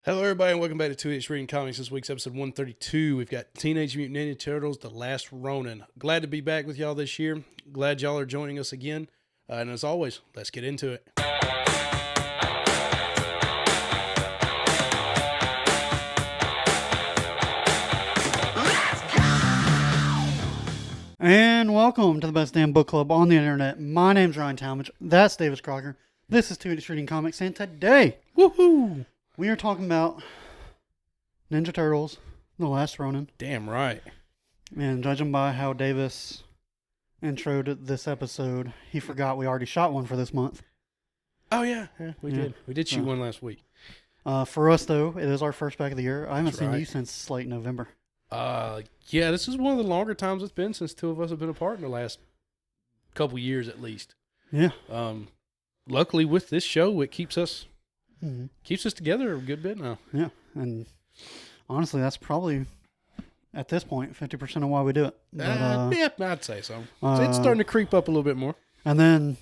Hello, everybody, and welcome back to 2H Reading Comics. This week's episode 132. We've got Teenage Mutant Ninja Turtles: The Last Ronin. Glad to be back with y'all this year. Glad y'all are joining us again. And as always, let's get into it. And welcome to the best damn book club on the internet. My name's Ryan Talmadge. That's Davis Crocker. This is 2H Reading Comics, and today, Woohoo! we are talking about Ninja Turtles: The Last Ronin. Damn right. And judging by how Davis introed this episode, he forgot we already shot one for this month. Oh, yeah, we did. We did shoot one last week. For us, though, it is our first back of the year. I haven't That's seen right. you since late November. Yeah, this is one of the longer times it's been since two of us have been apart in the last couple years at least. Yeah. Luckily, with this show, it keeps us Mm-hmm. together a good bit now. Yeah. And honestly, that's probably, at this point, 50% of why we do it. But, Yeah, I'd say so. It's starting to creep up a little bit more. And then,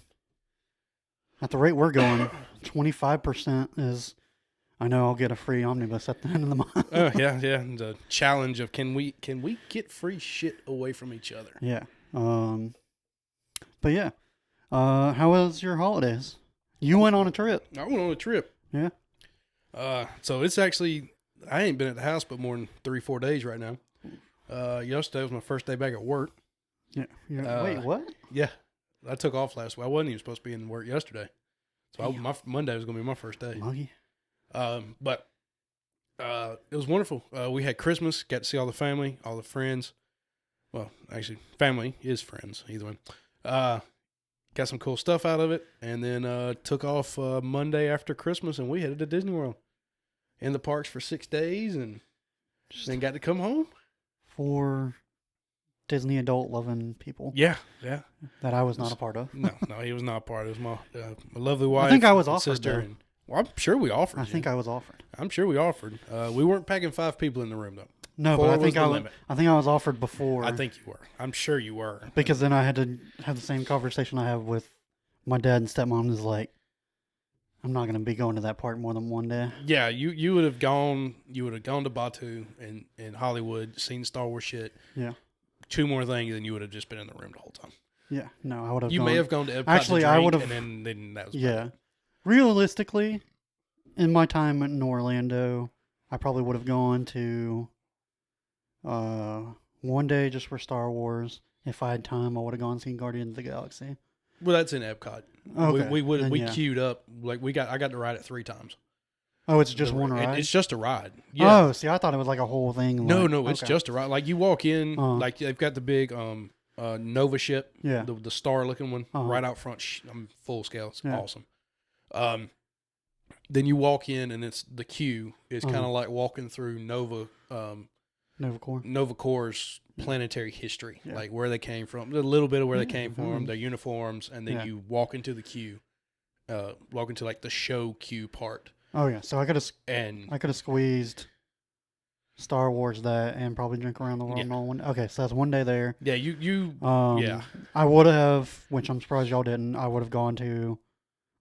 at the rate we're going, 25% is, I know I'll get a free omnibus at the end of the month. Oh yeah. The challenge of can we get free shit away from each other? Yeah. But yeah. How was your holidays? You went on a trip. I went on a trip. Yeah. So it's actually I ain't been at the house but more than 3-4 days right now. Yesterday was my first day back at work. Yeah. Wait, what? Yeah, I took off last week. I wasn't even supposed to be in work yesterday, so my Monday was gonna be my first day. Muggy. But it was wonderful. We had Christmas, got to see all the family, all the friends. Well, actually, family is friends, either one. Got some cool stuff out of it, and then took off Monday after Christmas, and we headed to Disney World. In the parks for 6 days, and then got to come home. For Disney adult loving people. Yeah. That I was not a part of. No, he was not part. It was my lovely wife. I think I was and offered, sister. though. And, well, I'm sure we offered. I think I was offered. I'm sure we offered. We weren't packing 5 people in the room though. No, 4 but I was think the I limit. was offered before. I think you were. I'm sure you were. Because then I had to have the same conversation I have with my dad and stepmom. Is like, I'm not going to be going to that park more than one day. Yeah, you would have gone. You would have gone to Batu and Hollywood, seen Star Wars shit. Yeah. 2 more things, and you would have just been in the room the whole time. Yeah. No, I would have. You may have gone to Epcot Actually, to I drink, would have. and then that was Yeah. Realistically, in my time in Orlando, I probably would have gone to one day just for Star Wars. If I had time, I would have gone and seen Guardians of the Galaxy. Well, that's in Epcot. Okay. We yeah. queued up like I got to ride it 3 times. Oh, it's just one ride? It's just a ride. Yeah. Oh, see, I thought it was like a whole thing. No, it's okay. just a ride. Like you walk in, like they've got the big Nova ship, Yeah. the star looking one Uh-huh. right out front. Full scale. It's Yeah. awesome. Then you walk in, and it's the queue is kind of like walking through Nova Corps' planetary history, Yeah. like where they came from, a little bit of where they came from, their uniforms, and then Yeah. you walk into the queue, walk into like the show queue part. Oh yeah, so I could And have squeezed Star Wars that and probably drink around the world. Yeah. And all one. Okay, so that's one day there. yeah, you yeah. I would have, which I'm surprised y'all didn't. I would have gone to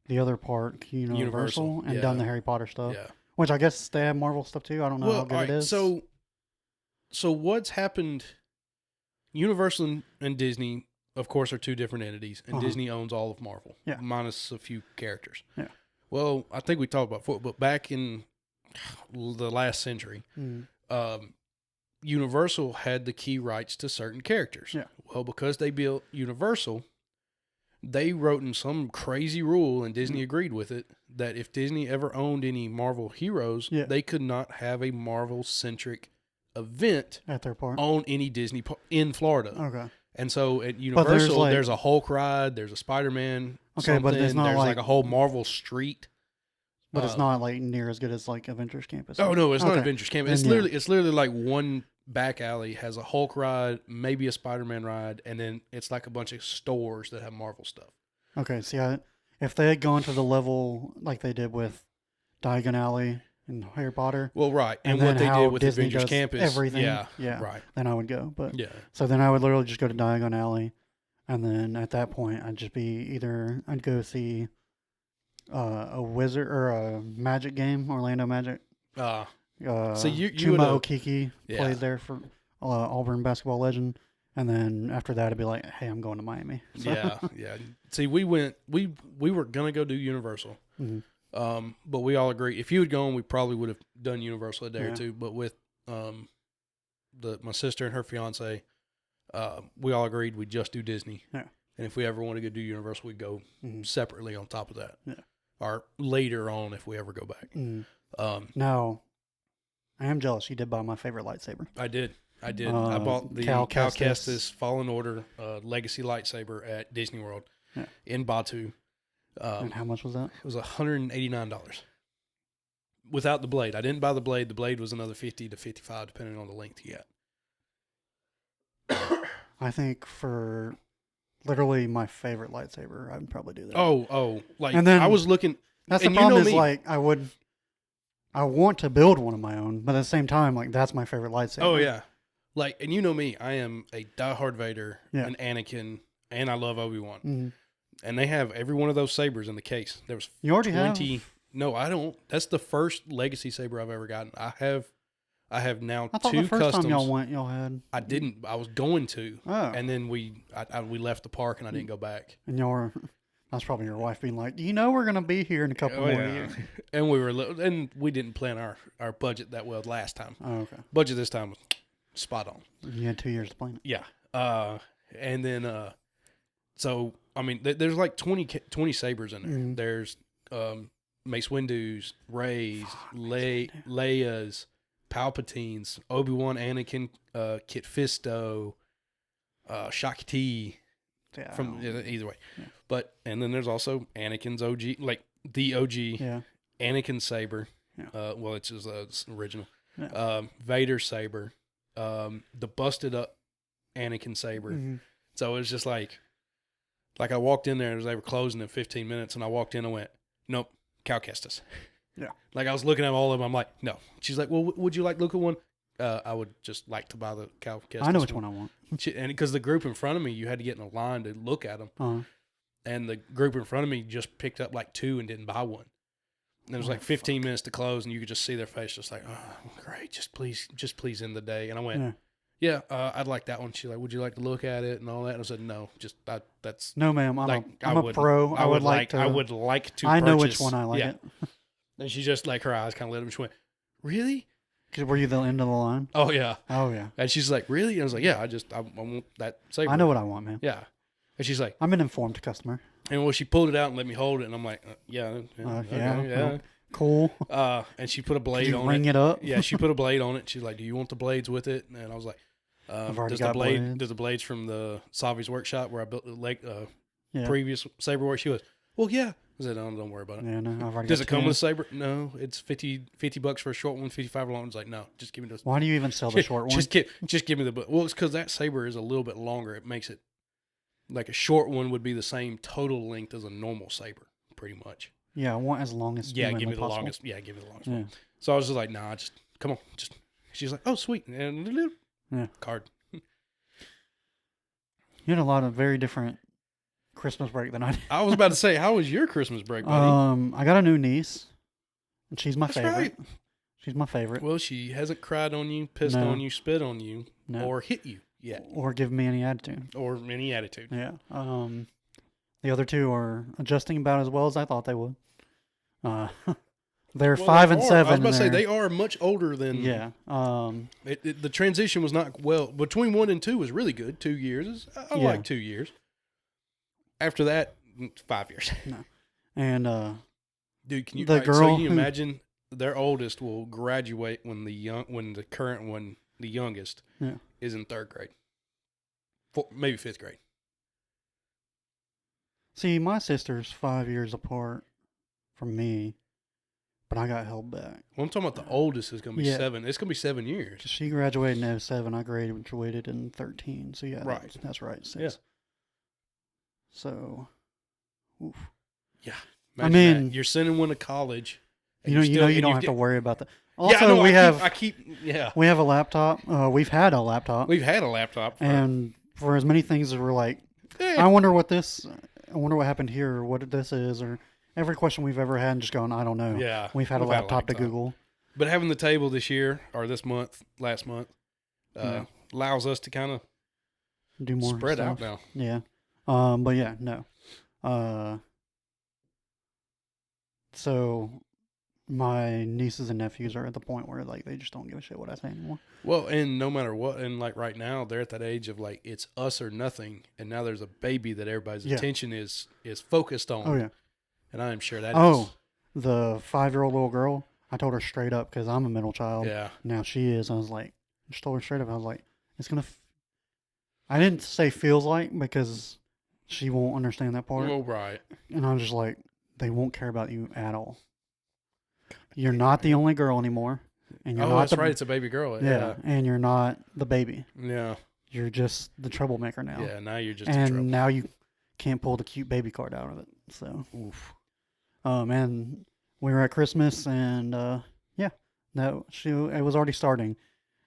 the other park, Universal, and done the Harry Potter stuff. Yeah. Which I guess they have Marvel stuff too. I don't know how good it is. So what's happened? Universal and Disney, of course, are 2 different entities, and Disney owns all of Marvel, Yeah. minus a few characters. Yeah. Well, I think we talked about before, but back in the last century, Universal had the key rights to certain characters. Yeah. Well, because they built Universal, they wrote in some crazy rule, and Disney agreed with it, that if Disney ever owned any Marvel heroes, Yeah. they could not have a Marvel-centric event at their park. on any Disney in Florida. Okay. And so at Universal, there's a Hulk ride, there's a Spider-Man. Okay, but it's not there's like a whole Marvel street. But it's not like near as good as like Avengers Campus. Oh no, it's not Okay. Avengers Campus. Then, It's literally like one back alley has a Hulk ride, maybe a Spider-Man ride, and then it's like a bunch of stores that have Marvel stuff. Okay, see, if they had gone to the level like they did with Diagon Alley and Harry Potter, Well, right, and then what they how did with Disney Avengers does Campus, everything, yeah, right, then I would go. But yeah, so then I would literally just go to Diagon Alley, and then at that point I'd just be I'd go see a wizard or a Magic game, Orlando Magic, So you Chuma would've- Okiki Yeah. played there for Auburn basketball legend, and then after that, it'd be like, hey, I'm going to Miami. So, yeah. See, we were gonna go do Universal, mhm. but we all agreed if you had gone, we probably would have done Universal a day or Yeah. two. But with my sister and her fiance, we all agreed we'd just do Disney. Yeah. And if we ever want to go do Universal, we'd go Mhm. separately on top of that. Yeah. Or later on if we ever go back. Mhm. Now, I am jealous. You did buy my favorite lightsaber. I did. I bought the Cal Cal Kestis. Kestis Fallen Order Legacy lightsaber at Disney World in Batu. And how much was that? It was $189 without the blade. I didn't buy the blade. The blade was another $50 to $55 depending on the length you got. I think for literally my favorite lightsaber, I would probably do that. Like And then- I was looking. That's the and you problem know is me. like I want to build one of my own, but at the same time, like that's my favorite lightsaber. Oh yeah, like and you know me. I am a diehard Vader, Yeah. an Anakin, and I love Obi-Wan. Mhm. And they have every one of those sabers in the case. There was You already 20. have. No, I don't. That's the first Legacy saber I've ever gotten. I have now I thought two the first customs. time y'all went, y'all had. I didn't. I was going to, Oh, and then we left the park and I didn't go back. and y'all were. That's probably your wife being like, "Do you know we're gonna be here in a couple more years?" And we were and we didn't plan our budget that well last time. Oh, okay. Budget this time was spot on. You had 2 years to plan it. Yeah. And then so I mean there's like 20 sabers in there. Mhm. There's Mace Windu's, Rey's, Leia's, Palpatine's, Obi-Wan, Anakin, Kit Fisto, Shakti. Yeah. From either way, Yeah. but and then there's also Anakin's OG, like the OG Yeah. Anakin saber. Yeah. Well, it's his original. Yeah. Vader saber, the busted up Anakin saber. Mhm. So it was just like I walked in there and they were closing in 15 minutes, and I walked in and went, nope, Cal Kestis. Yeah. Like I was looking at all of them, I'm like, no. She's like, well, would you like to look at one? I would just like to buy the Cal Kestis. I know which one I want. And because the group in front of me, you had to get in a line to look at them. Uh-huh. And the group in front of me just picked up like two and didn't buy one. And it was like 15 minutes to close, and you could just see their face just like, oh, great, just please end the day. And I went, yeah, I'd like that one. She's like, would you like to look at it and all that? And I said, no, that's No, ma'am. I'm like, a pro. I would like to. I would like to. I know purchase. which one I like Yeah. it. And she just like her eyes kind of lit up. She went, really? 'Cause were you the end of the line? Oh yeah. Oh yeah. And she's like, really? And I was like, yeah, I want that saber. I know what I want, man. Yeah. And she's like, I'm an informed customer. and well, she pulled it out and let me hold it, and I'm like, yeah, Yeah, okay, well, cool. And she put a blade Did you on ring it. it up? Yeah, she put a blade on it. She's like, do you want the blades with it? And I was like, I've already does the got blade? blades. Does the blades from the Savi's workshop where I built the Yeah. previous saber work? She goes, well, yeah. I said, no, don't worry about it. Yeah, no, I've already Does got it come two. with a saber? No, it's $50 for a short one, 55 for a long one. It's like, no, just give me those. Why do you even sell the short one? Just give me the. Well, it's because that saber is a little bit longer. It makes it like a short one would be the same total length as a normal saber, pretty much. Yeah, I want as long as Yeah, humanly give me the possible. longest. Yeah, give me the longest Yeah. one. So I was just like, nah, just come on, just. She's like, oh, sweet, and Yeah. card. You had a lot of very different Christmas break than I did. I was about to say, how was your Christmas break, buddy? I got a new niece, and she's my That's favorite. right. She's my favorite. Well, she hasn't cried on you, pissed No. on you, spit on you, No. or hit you yet, Or give me any attitude. or any attitude. Yeah. The other two are adjusting about as well as I thought they would. They're Well, 5 they and are. 7. I was about to say and they they're- are much older than. Yeah. The transition was not well between 1 and 2 was really good. 2 years. I Yeah. like 2 years. After that, 5 years. And Dude, can you? The so girl can you who- imagine their oldest will graduate when the current one, the youngest, Yeah. is in 3rd grade, maybe 5th grade. see, my sister's 5 years apart from me, but I got held back. Well, I'm talking about the oldest is going to be Yeah. 7. It's going to be 7 years. She graduated in 07. I graduated in 13. So yeah, Right. that's right. 6. Yeah. So, oof. Yeah. I Imagine mean- that. You're sending one to college. and You still- and don't you have get- to worry about that. Yeah, Also, I know, we yeah. we have a laptop. We've had a laptop, We've had a laptop. and for as many things as we're like, Yeah. I wonder what happened here, or what this is, or every question we've ever had, and just going, I don't know. Yeah. We've had a We've had a laptop to laptop. Google. But having the table this year or last month, allows us to kind of do more spread stuff. out now. Yeah. But yeah, no. So my nieces and nephews are at the point where like they just don't give a shit what I say anymore. Well, and no matter what, and like right now, they're at that age of like it's us or nothing, and now there's a baby that everybody's attention is focused on. Oh yeah. And I am sure that. The 5-year-old little girl. I told her straight up because I'm a middle child. Yeah. Now she is. I was like, just told her straight up. I was like, it's gonna. I didn't say feels like because she won't understand that part. Well, right. And I was just like, they won't care about you at all. You're not the only girl anymore. And you're not that's right. It's a baby girl. Yeah. And you're not the baby. Yeah. You're just the troublemaker now. Yeah. Now you're just. And now you can't pull the cute baby card out of it. So. Oof. And we were at Christmas, and it was already starting,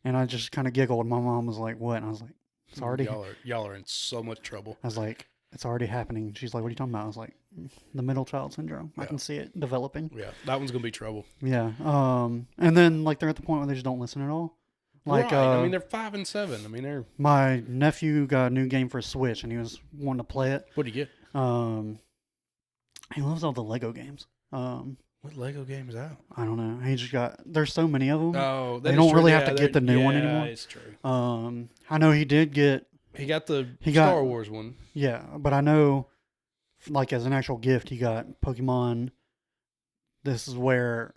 and I just kind of giggled. My mom was like, "What?" And I was like, "It's already." Y'all are in so much trouble. I was like, "It's already happening." She's like, "What are you talking about?" I was like, "The middle child syndrome. I can see it developing." Yeah, that one's gonna be trouble. Yeah. And then like they're at the point where they just don't listen at all. Like, right. I mean, they're 5 and 7. I mean, they're. My nephew got a new game for Switch, and he was wanting to play it. What did you get? He loves all the Lego games. What Lego game is out? I don't know. He just got. There's so many of them. Oh, they don't really have to get the new one anymore. Yeah, it's true. I know he did get. He got the Star Wars one. Yeah, but I know, like as an actual gift, he got Pokemon. This is where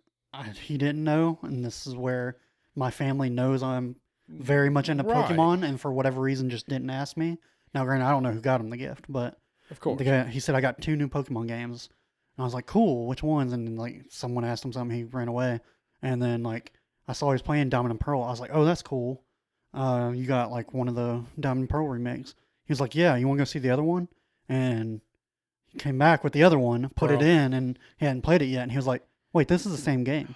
he didn't know, and this is where my family knows I'm very much into Pokemon, and for whatever reason, just didn't ask me. Now, granted, I don't know who got him the gift, but of course, he said I got 2 new Pokemon games. And I was like, cool, which ones? And then, like, someone asked him something, he ran away. And then, like, I saw he was playing Diamond and Pearl. I was like, oh, that's cool. You got, like, one of the Diamond and Pearl remakes. He was like, yeah, you want to go see the other one? And he came back with the other one, put it in, and he hadn't played it yet. And he was like, wait, this is the same game.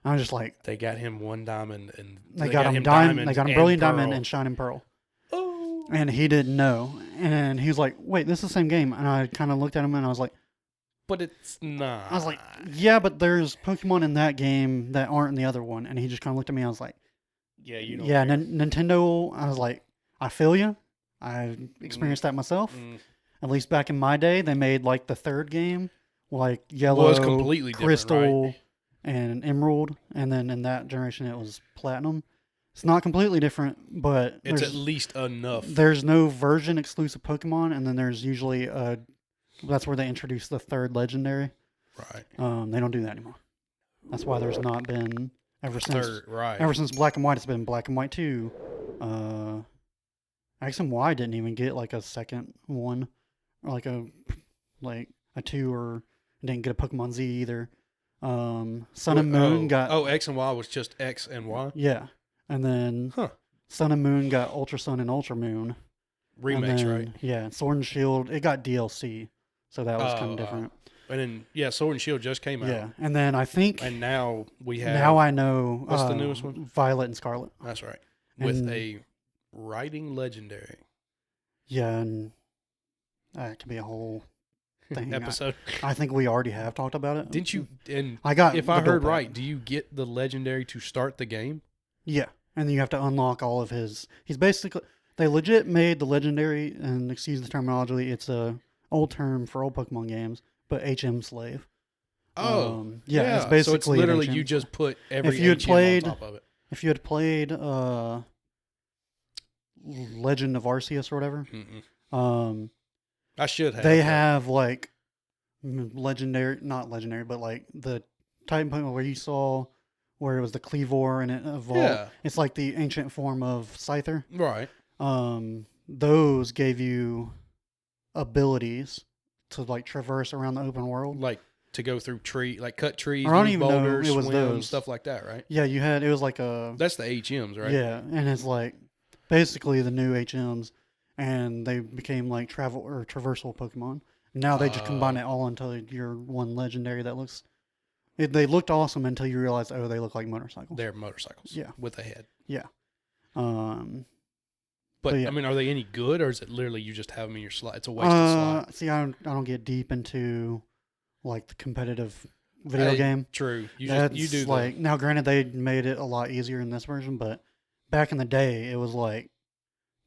And I was just like... They got him one Diamond, and they got him Diamond. They got him Brilliant Diamond and Shining Pearl. Oh. And he didn't know. And he was like, wait, this is the same game. And I kind of looked at him, and I was like, but it's not. I was like, yeah, but there's Pokemon in that game that aren't in the other one. And he just kind of looked at me. I was like, yeah, you don't. Yeah, Nintendo, I was like, I feel you. I experienced that myself. At least back in my day, they made like the third game, like Yellow, was completely Crystal, right? And Emerald. And then in that generation, it was Platinum. It's not completely different, but it's at least enough. There's no version exclusive Pokemon, and then there's usually that's where they introduce the third legendary. Right. They don't do that anymore. That's why there's not been ever since Black and White. It's been Black and White 2. X and Y didn't even get like a second one, or like a 2, or didn't get a Pokemon Z either. Sun and Moon got. Oh, X and Y was just X and Y. Yeah, and then Sun and Moon got Ultra Sun and Ultra Moon. Remakes, right? Yeah, Sword and Shield. It got DLC. So that was kind of different. And then, Sword and Shield just came out. Yeah, and then I think... And now we have... Now I know... What's the newest one? Violet and Scarlet. That's right. With a writing legendary. Yeah, and that could be a whole thing. Episode. I think we already have talked about it. Didn't you... And if I heard right, do you get the legendary to start the game? Yeah, and then you have to unlock all of his... He's basically... They legit made the legendary, and excuse the terminology, it's a... old term for old Pokemon games, but HM slave. Yeah. It's basically so it's literally you just put every HM on top of it. If you had played Legend of Arceus or whatever, I should have. They have like legendary, not legendary, but like the Titan Pokemon where you saw where it was the Cleavor and it evolved. Yeah. It's like the ancient form of Scyther. Right. Those gave you abilities to like traverse around the open world, like to go through cut trees, I don't even boulders, know it was swim, those stuff like that, right? Yeah, it was like a. That's the HMs, right? Yeah, and it's like basically the new HMs, and they became like traversal Pokemon. Now they just combine it all until you're one legendary that looks. They looked awesome until you realize, oh, they look like motorcycles. They're motorcycles. Yeah, with a head. Yeah. But yeah. I mean, are they any good, or is it literally you just have them in your slot? It's a wasted slot. See, I don't get deep into like the competitive video game. True. You do like now. Granted, they made it a lot easier in this version, but back in the day, it was like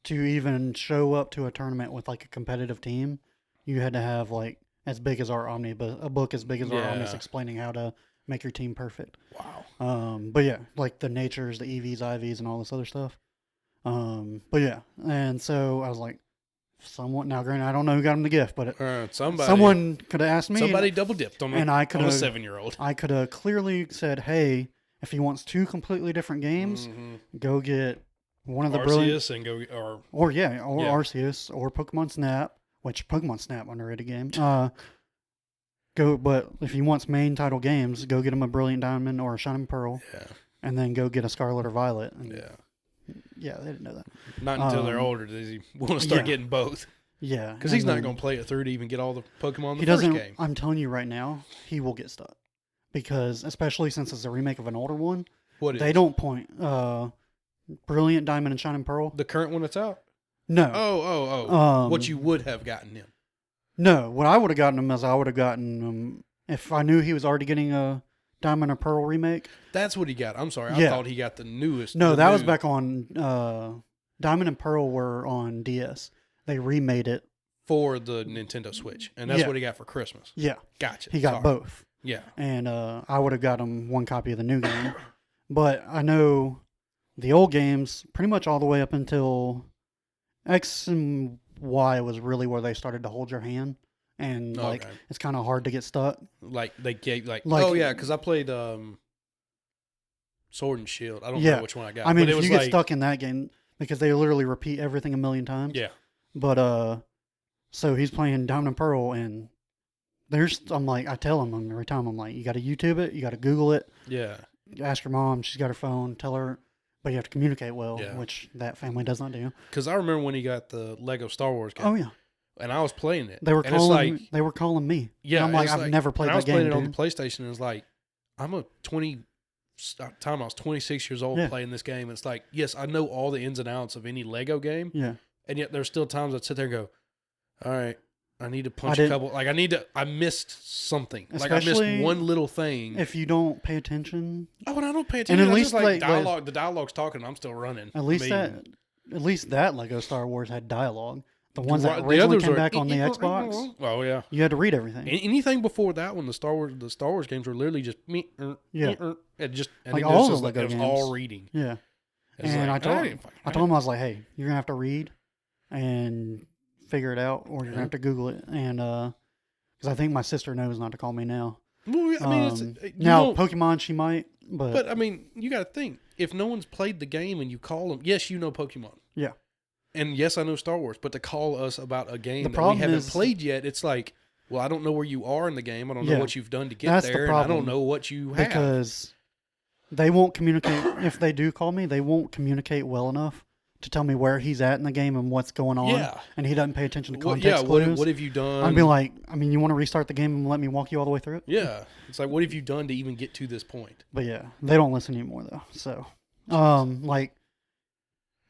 to even show up to a tournament with like a competitive team, you had to have like as big as our omnibus, a book as big as our omnibus explaining how to make your team perfect. Wow. But yeah, like the natures, the EVs, IVs, and all this other stuff. But yeah, and so I was like, someone. Now, granted, I don't know who got him the gift, but someone could have asked me. Somebody double dipped on and I could on a 7-year-old. I could have clearly said, "Hey, if he wants 2 completely different games, go get one of the Arceus brilliant, and go or Arceus or Pokemon Snap, which Pokemon Snap underrated game. But if he wants main title games, go get him a Brilliant Diamond or a Shining Pearl, and then go get a Scarlet or Violet." And yeah, they didn't know that. Not until they're older does he want to start getting both. Yeah, because he's not going to play it through to even get all the Pokemon in the first game. I'm telling you right now, he will get stuck because, especially since it's a remake of an older one, they don't point Brilliant Diamond and Shining Pearl. The current one that's out? No. Oh. What you would have gotten him? No, what I would have gotten him is I would have gotten him if I knew he was already getting a Diamond and Pearl remake. That's what he got. I'm sorry. I thought he got the newest. No, that was back on Diamond and Pearl were on DS. They remade it for the Nintendo Switch, and that's what he got for Christmas. Yeah. Gotcha. He got both. Yeah. And I would have got him one copy of the new game. But I know the old games pretty much all the way up until X and Y was really where they started to hold your hand. And it's kind of hard to get stuck. Like they gave because I played Sword and Shield. I don't know which one I got. I mean, if you get stuck in that game because they literally repeat everything a million times. Yeah. But so he's playing Diamond and Pearl, and I tell him every time, I'm like, you got to YouTube it, you got to Google it. Yeah. Ask your mom, she's got her phone, tell her, but you have to communicate well, which that family does not do. Because I remember when he got the Lego Star Wars game. Oh yeah. And I was playing it. They were calling me. Yeah. And I'm like, I've never played that game. I was playing it on the PlayStation, and it's like, I was 26 years old playing this game. It's like, yes, I know all the ins and outs of any Lego game. Yeah. And yet there's still times I'd sit there and go, all right, I need to punch a couple. Like I missed something. Like I missed one little thing. If you don't pay attention. Oh, and I don't pay attention. And at least dialogue. The dialogue's talking. I'm still running. At least that Lego Star Wars had dialogue. The ones that originally came back on the Xbox. Oh yeah. You had to read everything. Anything before that one, the Star Wars games were literally just all the Lego games. It was all reading. Yeah. And I told him, I was like, hey, you're gonna have to read and figure it out, or you're gonna have to Google it. And because I think my sister knows not to call me now. Well, I mean, now Pokemon she might, but I mean, you got to think, if no one's played the game and you call them, yes, you know Pokemon. Yeah. And yes, I know Star Wars, but to call us about a game that we haven't played yet, it's like, well, I don't know where you are in the game. I don't know what you've done to get there. And I don't know what you have. Because they won't communicate. If they do call me, they won't communicate well enough to tell me where he's at in the game and what's going on. Yeah. And he doesn't pay attention to context clues. What have you done? I'd be like, you want to restart the game and let me walk you all the way through it? Yeah. It's like, what have you done to even get to this point? But yeah, they don't listen anymore though. So,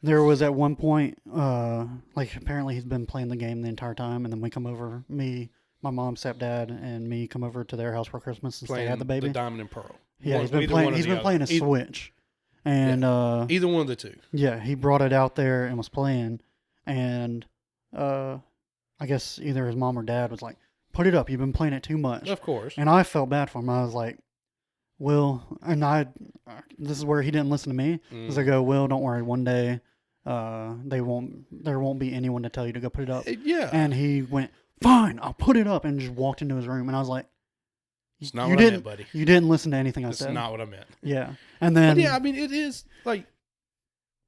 there was at one point, apparently he's been playing the game the entire time, and then we come over, my mom, stepdad, and me come over to their house for Christmas since they had the baby. The Diamond and Pearl. Yeah, he's been playing a Switch. And either one of the two. Yeah, he brought it out there and was playing, and I guess either his mom or dad was like, put it up, you've been playing it too much. Of course. And I felt bad for him. I was like, Will, and this is where he didn't listen to me. Because I go, Will, don't worry, one day there won't be anyone to tell you to go put it up. Yeah. And he went, fine, I'll put it up, and just walked into his room. And I was like, it's not what I meant, buddy. You didn't listen to anything I said. It's not what I meant. Yeah. And then. But yeah, I mean, it is like,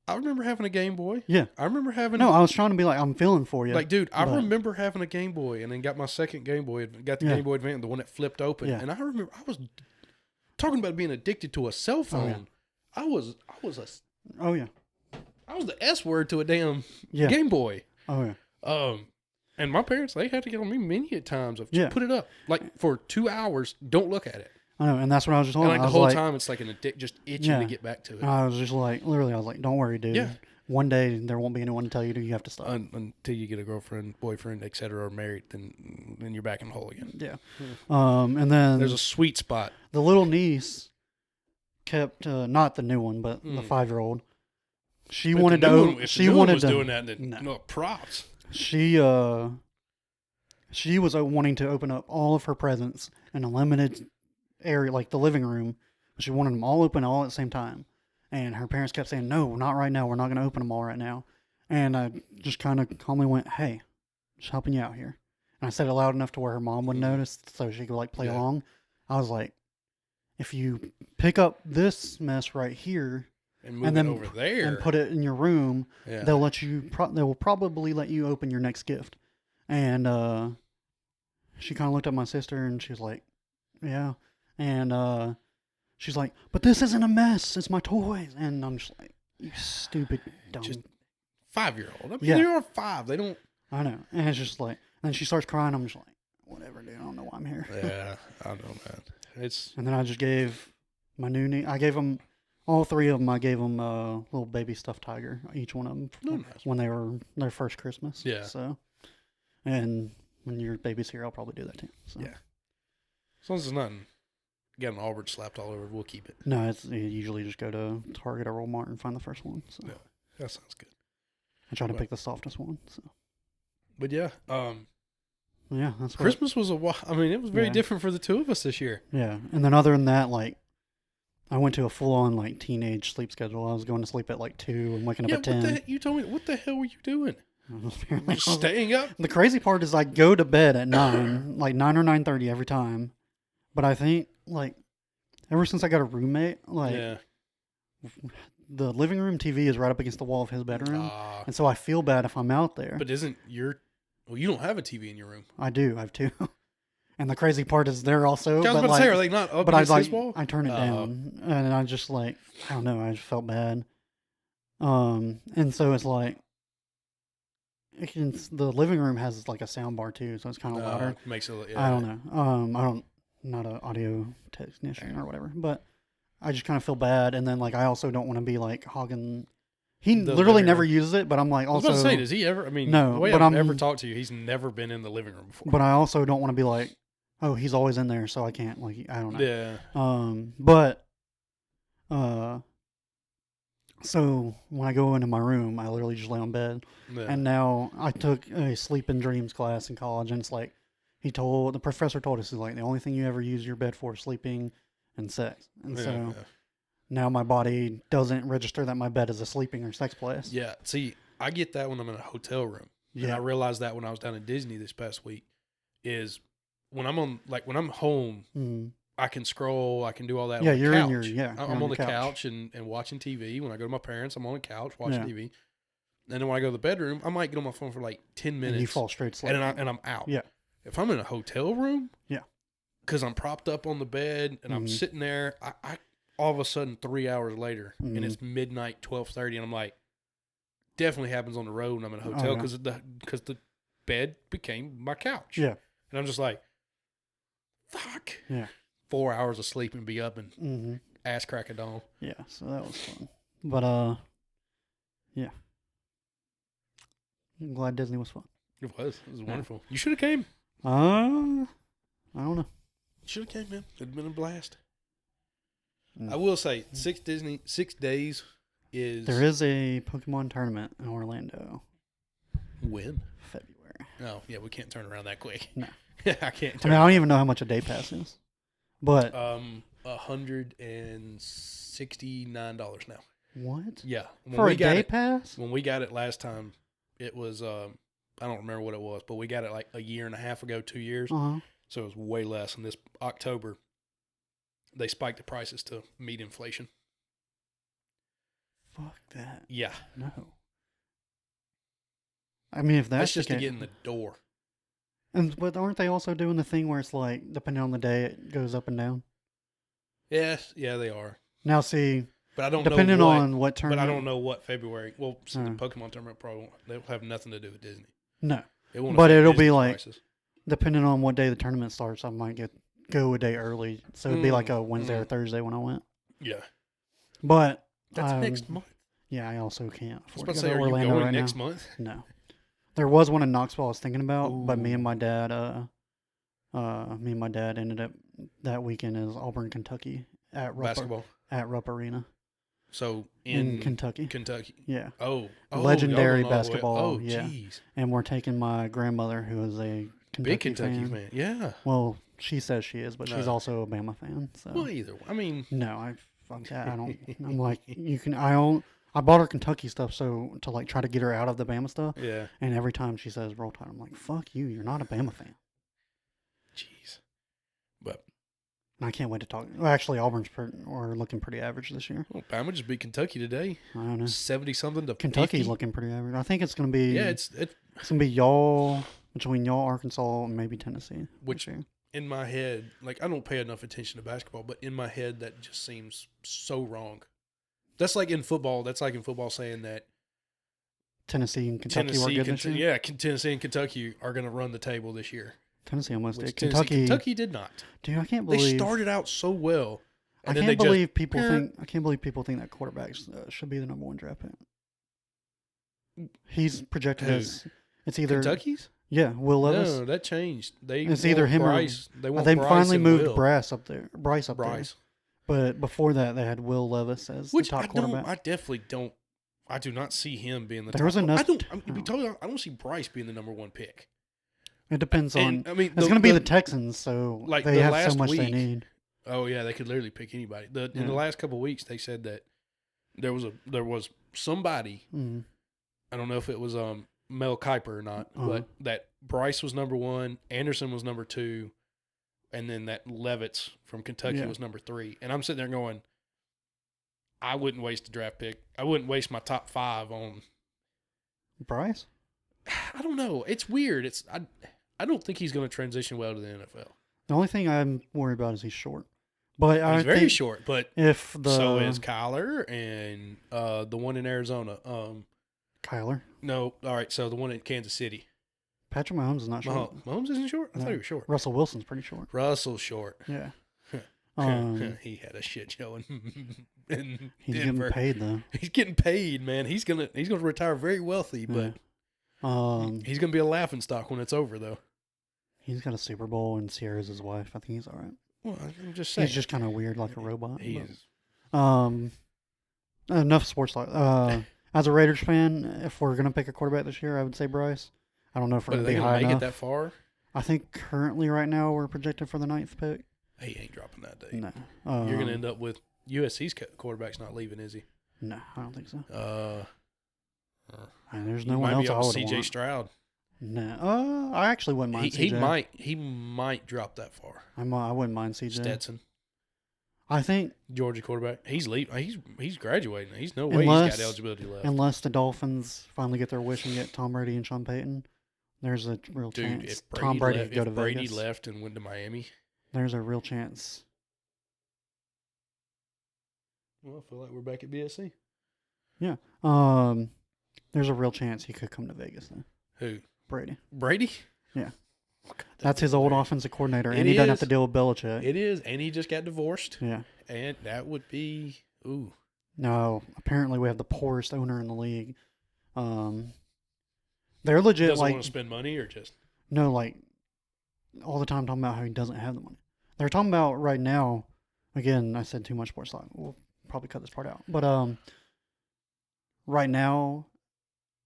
I remember having a Game Boy. Yeah. I remember having. No, I was trying to be like, I'm feeling for you. Like, dude, I remember having a Game Boy, and then got my second Game Boy, got the Game Boy Advance, the one that flipped open. Yeah. And I remember I was talking about being addicted to a cell phone. Oh, yeah. I was the S word to a damn Game Boy. Oh yeah. And my parents, they had to get on me many a times of just put it up. Like for 2 hours, don't look at it. I know, and that's what I was just talking about. And like the whole time, it's like just itching to get back to it. I was just like, literally, I was like, don't worry, dude. Yeah. one day there won't be anyone to tell you you have to stop. Until you get a girlfriend, boyfriend, etc., or married, then you're back in the hole again. Yeah. And then There's a sweet spot. the little niece kept not the new one, but the 5-year-old. She wanted to. She wanted to doing that. Then, no props. She was wanting to open up all of her presents in a limited area, like the living room. She wanted them all open all at the same time. And her parents kept saying, no, not right now. We're not going to open them all right now. And I just kind of calmly went, hey, just helping you out here. And I said it loud enough to where her mom would notice so she could like play along. I was like, if you pick up this mess right here and move it over there and put it in your room, they'll let you, they will probably let you open your next gift. And she kind of looked at my sister and she's like, yeah. And she's like, but this isn't a mess. It's my toys. And I'm just like, you stupid, dumb. Just 5-year-old. I mean, they are 5. They don't. I know. And it's just like, and she starts crying. I'm just like, whatever, dude. I don't know why I'm here. Yeah, I know, man. And then I just gave my new niece, I gave them, all 3 of them, I gave them a little baby stuffed tiger, each one of them, when they were their first Christmas. Yeah. So, and when your baby's here, I'll probably do that too. So. Yeah. As long as it's nothing. Got an Auburn slapped all over, we'll keep it. No, you usually just go to Target or Walmart and find the first one. So. Yeah, that sounds good. I try to pick the softest one. So. But yeah, yeah, that's Christmas was it was very different for the 2 of us this year. Yeah, and then other than that, like, I went to a full-on like teenage sleep schedule. I was going to sleep at like 2 and waking up at 10. You told me, what the hell were you doing? Staying up? The crazy part is I go to bed at 9, like 9 or 9:30 every time. But I think, like, ever since I got a roommate, like, the living room TV is right up against the wall of his bedroom. And so I feel bad if I'm out there. But you don't have a TV in your room. I do. I have 2. And the crazy part is they're also. I was about to say, are they not up against his wall? I turn it down. And I just, like, I don't know. I just felt bad. And so it's like, the living room has, like, a sound bar, too. So it's kind of louder. Makes it, I don't know. Not an audio technician or whatever, but I just kind of feel bad. And then, like, I also don't want to be, like, hogging. He literally never uses it, but I'm like, also. I was about to say, does he ever? I mean, no, the way I've ever talked to you, he's never been in the living room before. But I also don't want to be like, oh, he's always in there, so I can't, like, I don't know. Yeah. But, so when I go into my room, I literally just lay on bed. Yeah. And now I took a sleep and dreams class in college, and it's like, the professor told us, he's like, the only thing you ever use your bed for is sleeping and sex. And now my body doesn't register that my bed is a sleeping or sex place. Yeah. See, I get that when I'm in a hotel room. Yeah. And I realized that when I was down in Disney this past week is when I'm home, I can scroll, I can do all that. Yeah, on the you're couch. in your, I'm on the couch and watching TV. When I go to my parents, I'm on the couch watching TV. And then when I go to the bedroom, I might get on my phone for like 10 minutes. And you fall straight asleep. And I'm out. Yeah. If I'm in a hotel room, because I'm propped up on the bed and I'm sitting there, I all of a sudden 3 hours later, and it's midnight, 12:30, and I'm like, definitely happens on the road when I'm in a hotel because the bed became my couch. Yeah, and I'm just like, fuck. Yeah, 4 hours of sleep and be up and ass crack of dawn. Yeah, so that was fun. But yeah, I'm glad Disney was fun. It was wonderful. You should have came. I don't know. Should have came, man. It'd been a blast. I will say, 6 days is... There is a Pokemon tournament in Orlando. When? February. Oh, yeah, we can't turn around that quick. No. I can't I don't even know how much a day pass is. But... $169 now. What? Yeah. For a day pass? When we got it last time, it was... I don't remember what it was, but we got it like a year and a half ago, 2 years. Uh-huh. So it was way less. And this October, they spiked the prices to meet inflation. Fuck that. Yeah. No. I mean, if that's just to get in the door. But aren't they also doing the thing where it's like, depending on the day, it goes up and down? Yes. Yeah, they are. Now, see... But I don't depending know on what tournament. But I don't know what February. Well, the Pokemon tournament probably won't. They'll have nothing to do with Disney. No. But it'll Disney be like, prices. Depending on what day the tournament starts, I might go a day early. So it'd be like a Wednesday or Thursday when I went. Yeah. But that's next month. Yeah, I also can't I was afford about to to go say, to are you Orlando going right next now. month? No. There was one in Knoxville I was thinking about, but me and Ooh. my dad ended up that weekend is Auburn, Kentucky Basketball. at Rupp Arena So in in Kentucky. Kentucky. Yeah. Oh, y'all Legendary going all the way. basketball, Oh, yeah. jeez. And we're taking my grandmother, who is a Big Kentucky Kentucky fan. fan. Yeah. Well, she says she is, but she's No. also a Bama fan. So Well, either way. I mean, no, I fuck that. I don't. I'm like, you can. I bought her Kentucky stuff so to like try to get her out of the Bama stuff. yeah. And every time she says Roll Tide, I'm like, fuck you. You're not a Bama fan. Jeez. But And I can't wait to talk. Well, actually, are looking pretty average this year. well, Bama just beat Kentucky today. I don't know. 70 something to Kentucky's 50. looking pretty average. I think it's gonna be. Yeah, It's gonna be y'all between y'all, Arkansas, and maybe Tennessee. Which- this year. in my head, like I don't pay enough attention to basketball, but in my head that just seems so wrong. That's like in football. That's like in football saying that Tennessee and Kentucky were good this year. yeah, Tennessee and Kentucky are going to run the table this year. Tennessee almost Which did. Kentucky did not. Dude, I can't They believe started out so well, I and then can't they believe just people think. I can't believe people think that quarterbacks should be the number one draft pick. He's projected Who? as it's either Kentucky's. yeah, Will Levis. No, that changed. They It's want either him or- Bryce. They want They Bryce finally and moved Will. Bryce up there. Bryce, But before that, they had Will Levis as which the top quarterback. I definitely don't. I do not see him being the There top. was enough I don't. talent. To be totally honest, I don't see Bryce being the number one pick. It depends on. And I mean, It's going to be the Texans, so like they the have so last much they week- need. Oh yeah, they could literally pick anybody. In Yeah. the last couple of weeks, they said that there was somebody. Mm. I don't know if it was Mel Kiper or not, Uh-huh. but that Bryce was number one, Anderson was number two, and then that Levitz from Kentucky Yeah. was number three. And I'm sitting there going, I wouldn't waste a draft pick. I wouldn't waste my top 5 on. Bryce? I don't know. It's weird. I don't think he's going to transition well to the NFL. The only thing I'm worried about is he's short. But He's I very think short, but if the so is Kyler and the one in Arizona. Kyler, No, all right. So the one in Kansas City. Patrick Mahomes is not short. Mahomes isn't short. I No. thought he was short. Russell Wilson's pretty short. Russell's short. Yeah. He had a shit show in He's Denver. getting paid though. He's getting paid, man. He's gonna retire very wealthy, but he's gonna be a laughing stock when it's over, though. He's got a Super Bowl and Sierra's his wife. I think he's all right. Well, I'm just saying. He's just kind of weird, like a robot. He but- is. Enough sports talk. As a Raiders fan, if we're gonna pick a quarterback this year, I would say Bryce. I don't know if we're But are gonna they be gonna high make enough. it that far? I think currently, right now, we're projected for the 9th pick. He ain't dropping that day. No, You're gonna end up with USC's quarterback's not leaving, is he? No, I don't think so. There's You no one might be else I on would CJ want. Stroud. No, I actually wouldn't mind He CJ. he might drop that far. I wouldn't mind CJ. Stetson, I think Georgia quarterback. He's leaving. He's graduating. He's no way Unless- he's got eligibility left. unless the Dolphins finally get their wish and get Tom Brady and Sean Payton, there's a real Dude, chance if Brady, Tom Brady could go to Brady Vegas. left and went to Miami, There's a real chance. well, I feel like we're back at BSC. There's a real chance he could come to Vegas then. Who? Brady. Brady? Yeah. God, That's his old Brady. offensive coordinator, It and he doesn't have is. to deal with Belichick. It is, and he just got divorced, Yeah. and that would be No, apparently we have the poorest owner in the league. They're legit doesn't like want to spend money or just no, like all the time talking about how he doesn't have the money. They're talking about right now. Again, I said too much sports talk. We'll probably cut this part out. But right now,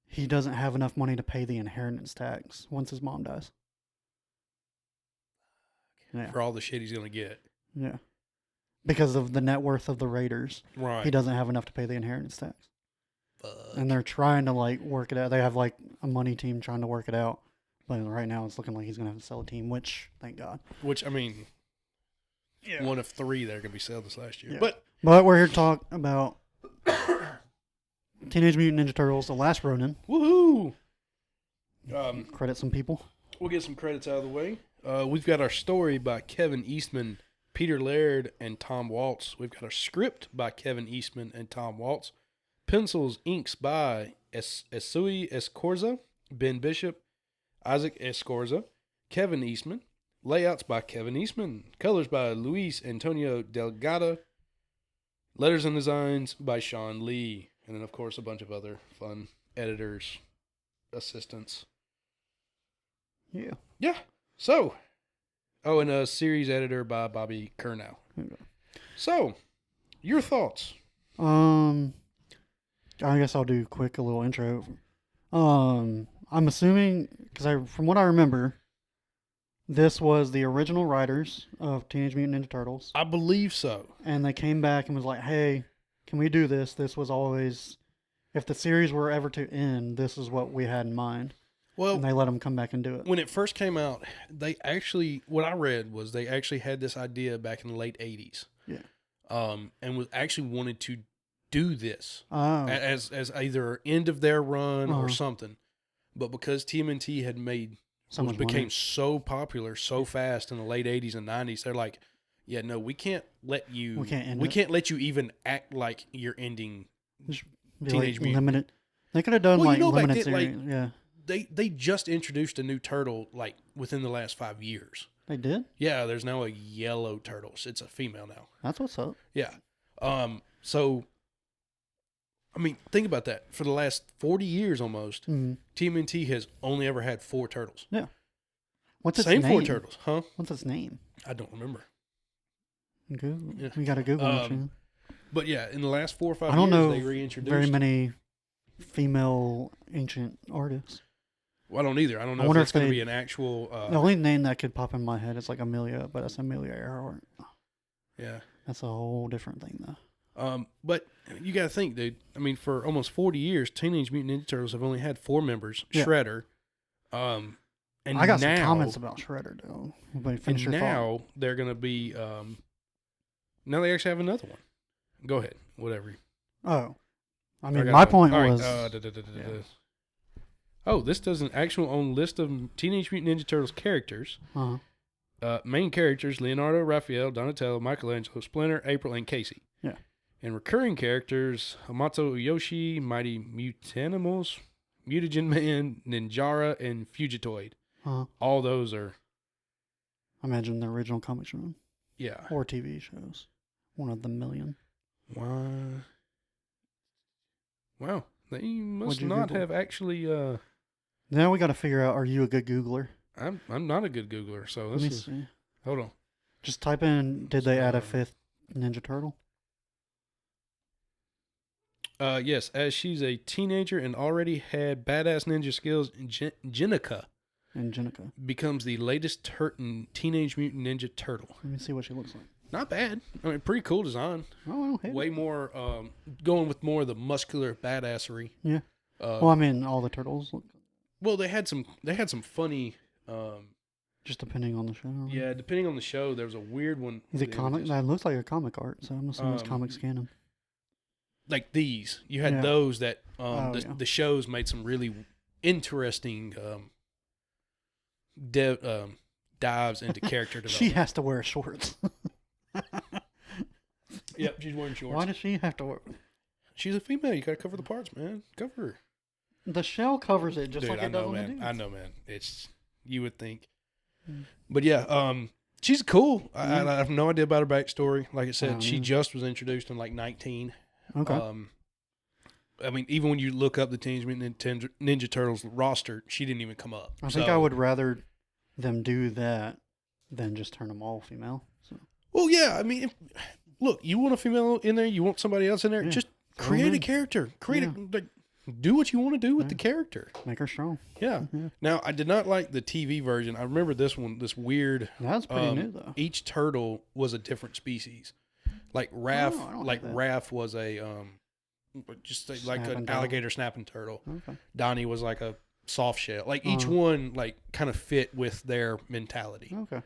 he doesn't have enough money to pay the inheritance tax once his mom dies. Yeah, for all the shit he's gonna get. yeah. Because of the net worth of the Raiders, Right. he doesn't have enough to pay the inheritance tax. Fuck. And they're trying to like work it out. They have like a money team trying to work it out. But right now, it's looking like he's gonna have to sell a team. Which, thank God. Which I mean, one of 3 that are gonna be sold this last year. Yeah. But But we're here to talk about Teenage Mutant Ninja Turtles: The Last Ronin. woohoo! Credit some people. We'll get some credits out of the way. We've got our story by Kevin Eastman, Peter Laird, and Tom Waltz. We've got our script by Kevin Eastman and Tom Waltz. Pencils, inks by Esui Escorza, Ben Bishop, Isaac Escorza, Kevin Eastman. Layouts by Kevin Eastman. Colors by Luis Antonio Delgado. Letters and designs by Sean Lee. And then, of course, a bunch of other fun editors, assistants. Yeah. Yeah. So, and a series editor by Bobby Curnow. Okay. So, your thoughts? I guess I'll do a little intro. I'm assuming, because from what I remember, this was the original writers of Teenage Mutant Ninja Turtles. I believe so. And they came back and was like, hey, can we do this? This was always, if the series were ever to end, this is what we had in mind. Well, and they let them come back and do it. When it first came out, what I read was they actually had this idea back in the late 80s. Yeah. And was actually wanted to do this as either end of their run or something. But because TMNT had became so popular so fast in the late 80s and 90s, they're like, yeah, no, we can't let you let you even act like you're ending Teenage Mutant. Limited. They could have done limited series. Yeah. They just introduced a new turtle like within the last 5 years. They did? Yeah, there's now a yellow turtle. It's a female now. That's what's up. Yeah. So I mean, think about that. For the last 40 years almost, TMNT has only ever had 4 turtles. Yeah. What's its name? Same 4 turtles, huh? What's its name? I don't remember. Google. Yeah. We got to Google it. But yeah, in the last 4 or 5 years, they reintroduced very many female ancient artists. Well, I don't either. I don't know if it's going to be an actual... the only name that could pop in my head is like Amelia, but that's Amelia Earhart. Yeah. That's a whole different thing, though. But you got to think, dude. I mean, for almost 40 years, Teenage Mutant Ninja Turtles have only had 4 members. Yeah. Shredder. And I got some comments about Shredder, though. And now they're going to be... now they actually have another one. Go ahead. Whatever. Oh. I mean, my point was... Oh, this does an actual own list of Teenage Mutant Ninja Turtles characters. Main characters, Leonardo, Raphael, Donatello, Michelangelo, Splinter, April, and Casey. Yeah. And recurring characters, Hamato Yoshi, Mighty Mutanimals, Mutagen Man, Ninjara, and Fugitoid. All those are... I imagine the original comics run. Yeah. Or TV shows. One of the million. Why? Wow. They must not have actually... Now we got to figure out, are you a good Googler? I'm not a good Googler, so Let me see. Hold on. Just type in, did they add a 5th Ninja Turtle? Yes, as she's a teenager and already had badass ninja skills, Jenica becomes the latest Teenage Mutant Ninja Turtle. Let me see what she looks like. Not bad. I mean, pretty cool design. Oh, hey. Way more, going with more of the muscular badassery. Yeah. Well, I mean, all the turtles look. Well, they had some funny. Just depending on the show. Yeah, depending on the show, there was a weird one. Is it comic? That looks like a comic art, so I'm assuming it's comics canon. Like these, you had those that the shows made some really interesting dives into character development. She has to wear shorts. Yep, she's wearing shorts. Why does she have to wear? She's a female. You gotta cover the parts, man. Cover her. The shell covers it just like it does on the dudes. I know, man. It's you would think, but yeah, she's cool. I have no idea about her backstory. Like I said, she just was introduced in like 19. Okay. I mean, even when you look up the Teenage Mutant Ninja Turtles roster, she didn't even come up. I think I would rather them do that than just turn them all female. So. Well, yeah. I mean, look, you want a female in there, you want somebody else in there, just create a character. Do what you want to do with the character. Make her strong. Yeah. Now, I did not like the TV version. I remember this one, this weird. That's pretty new, though. Each turtle was a different species. Like Raph was a an alligator snapping turtle. Okay. Donnie was like a soft shell. Like each one like kind of fit with their mentality. Okay.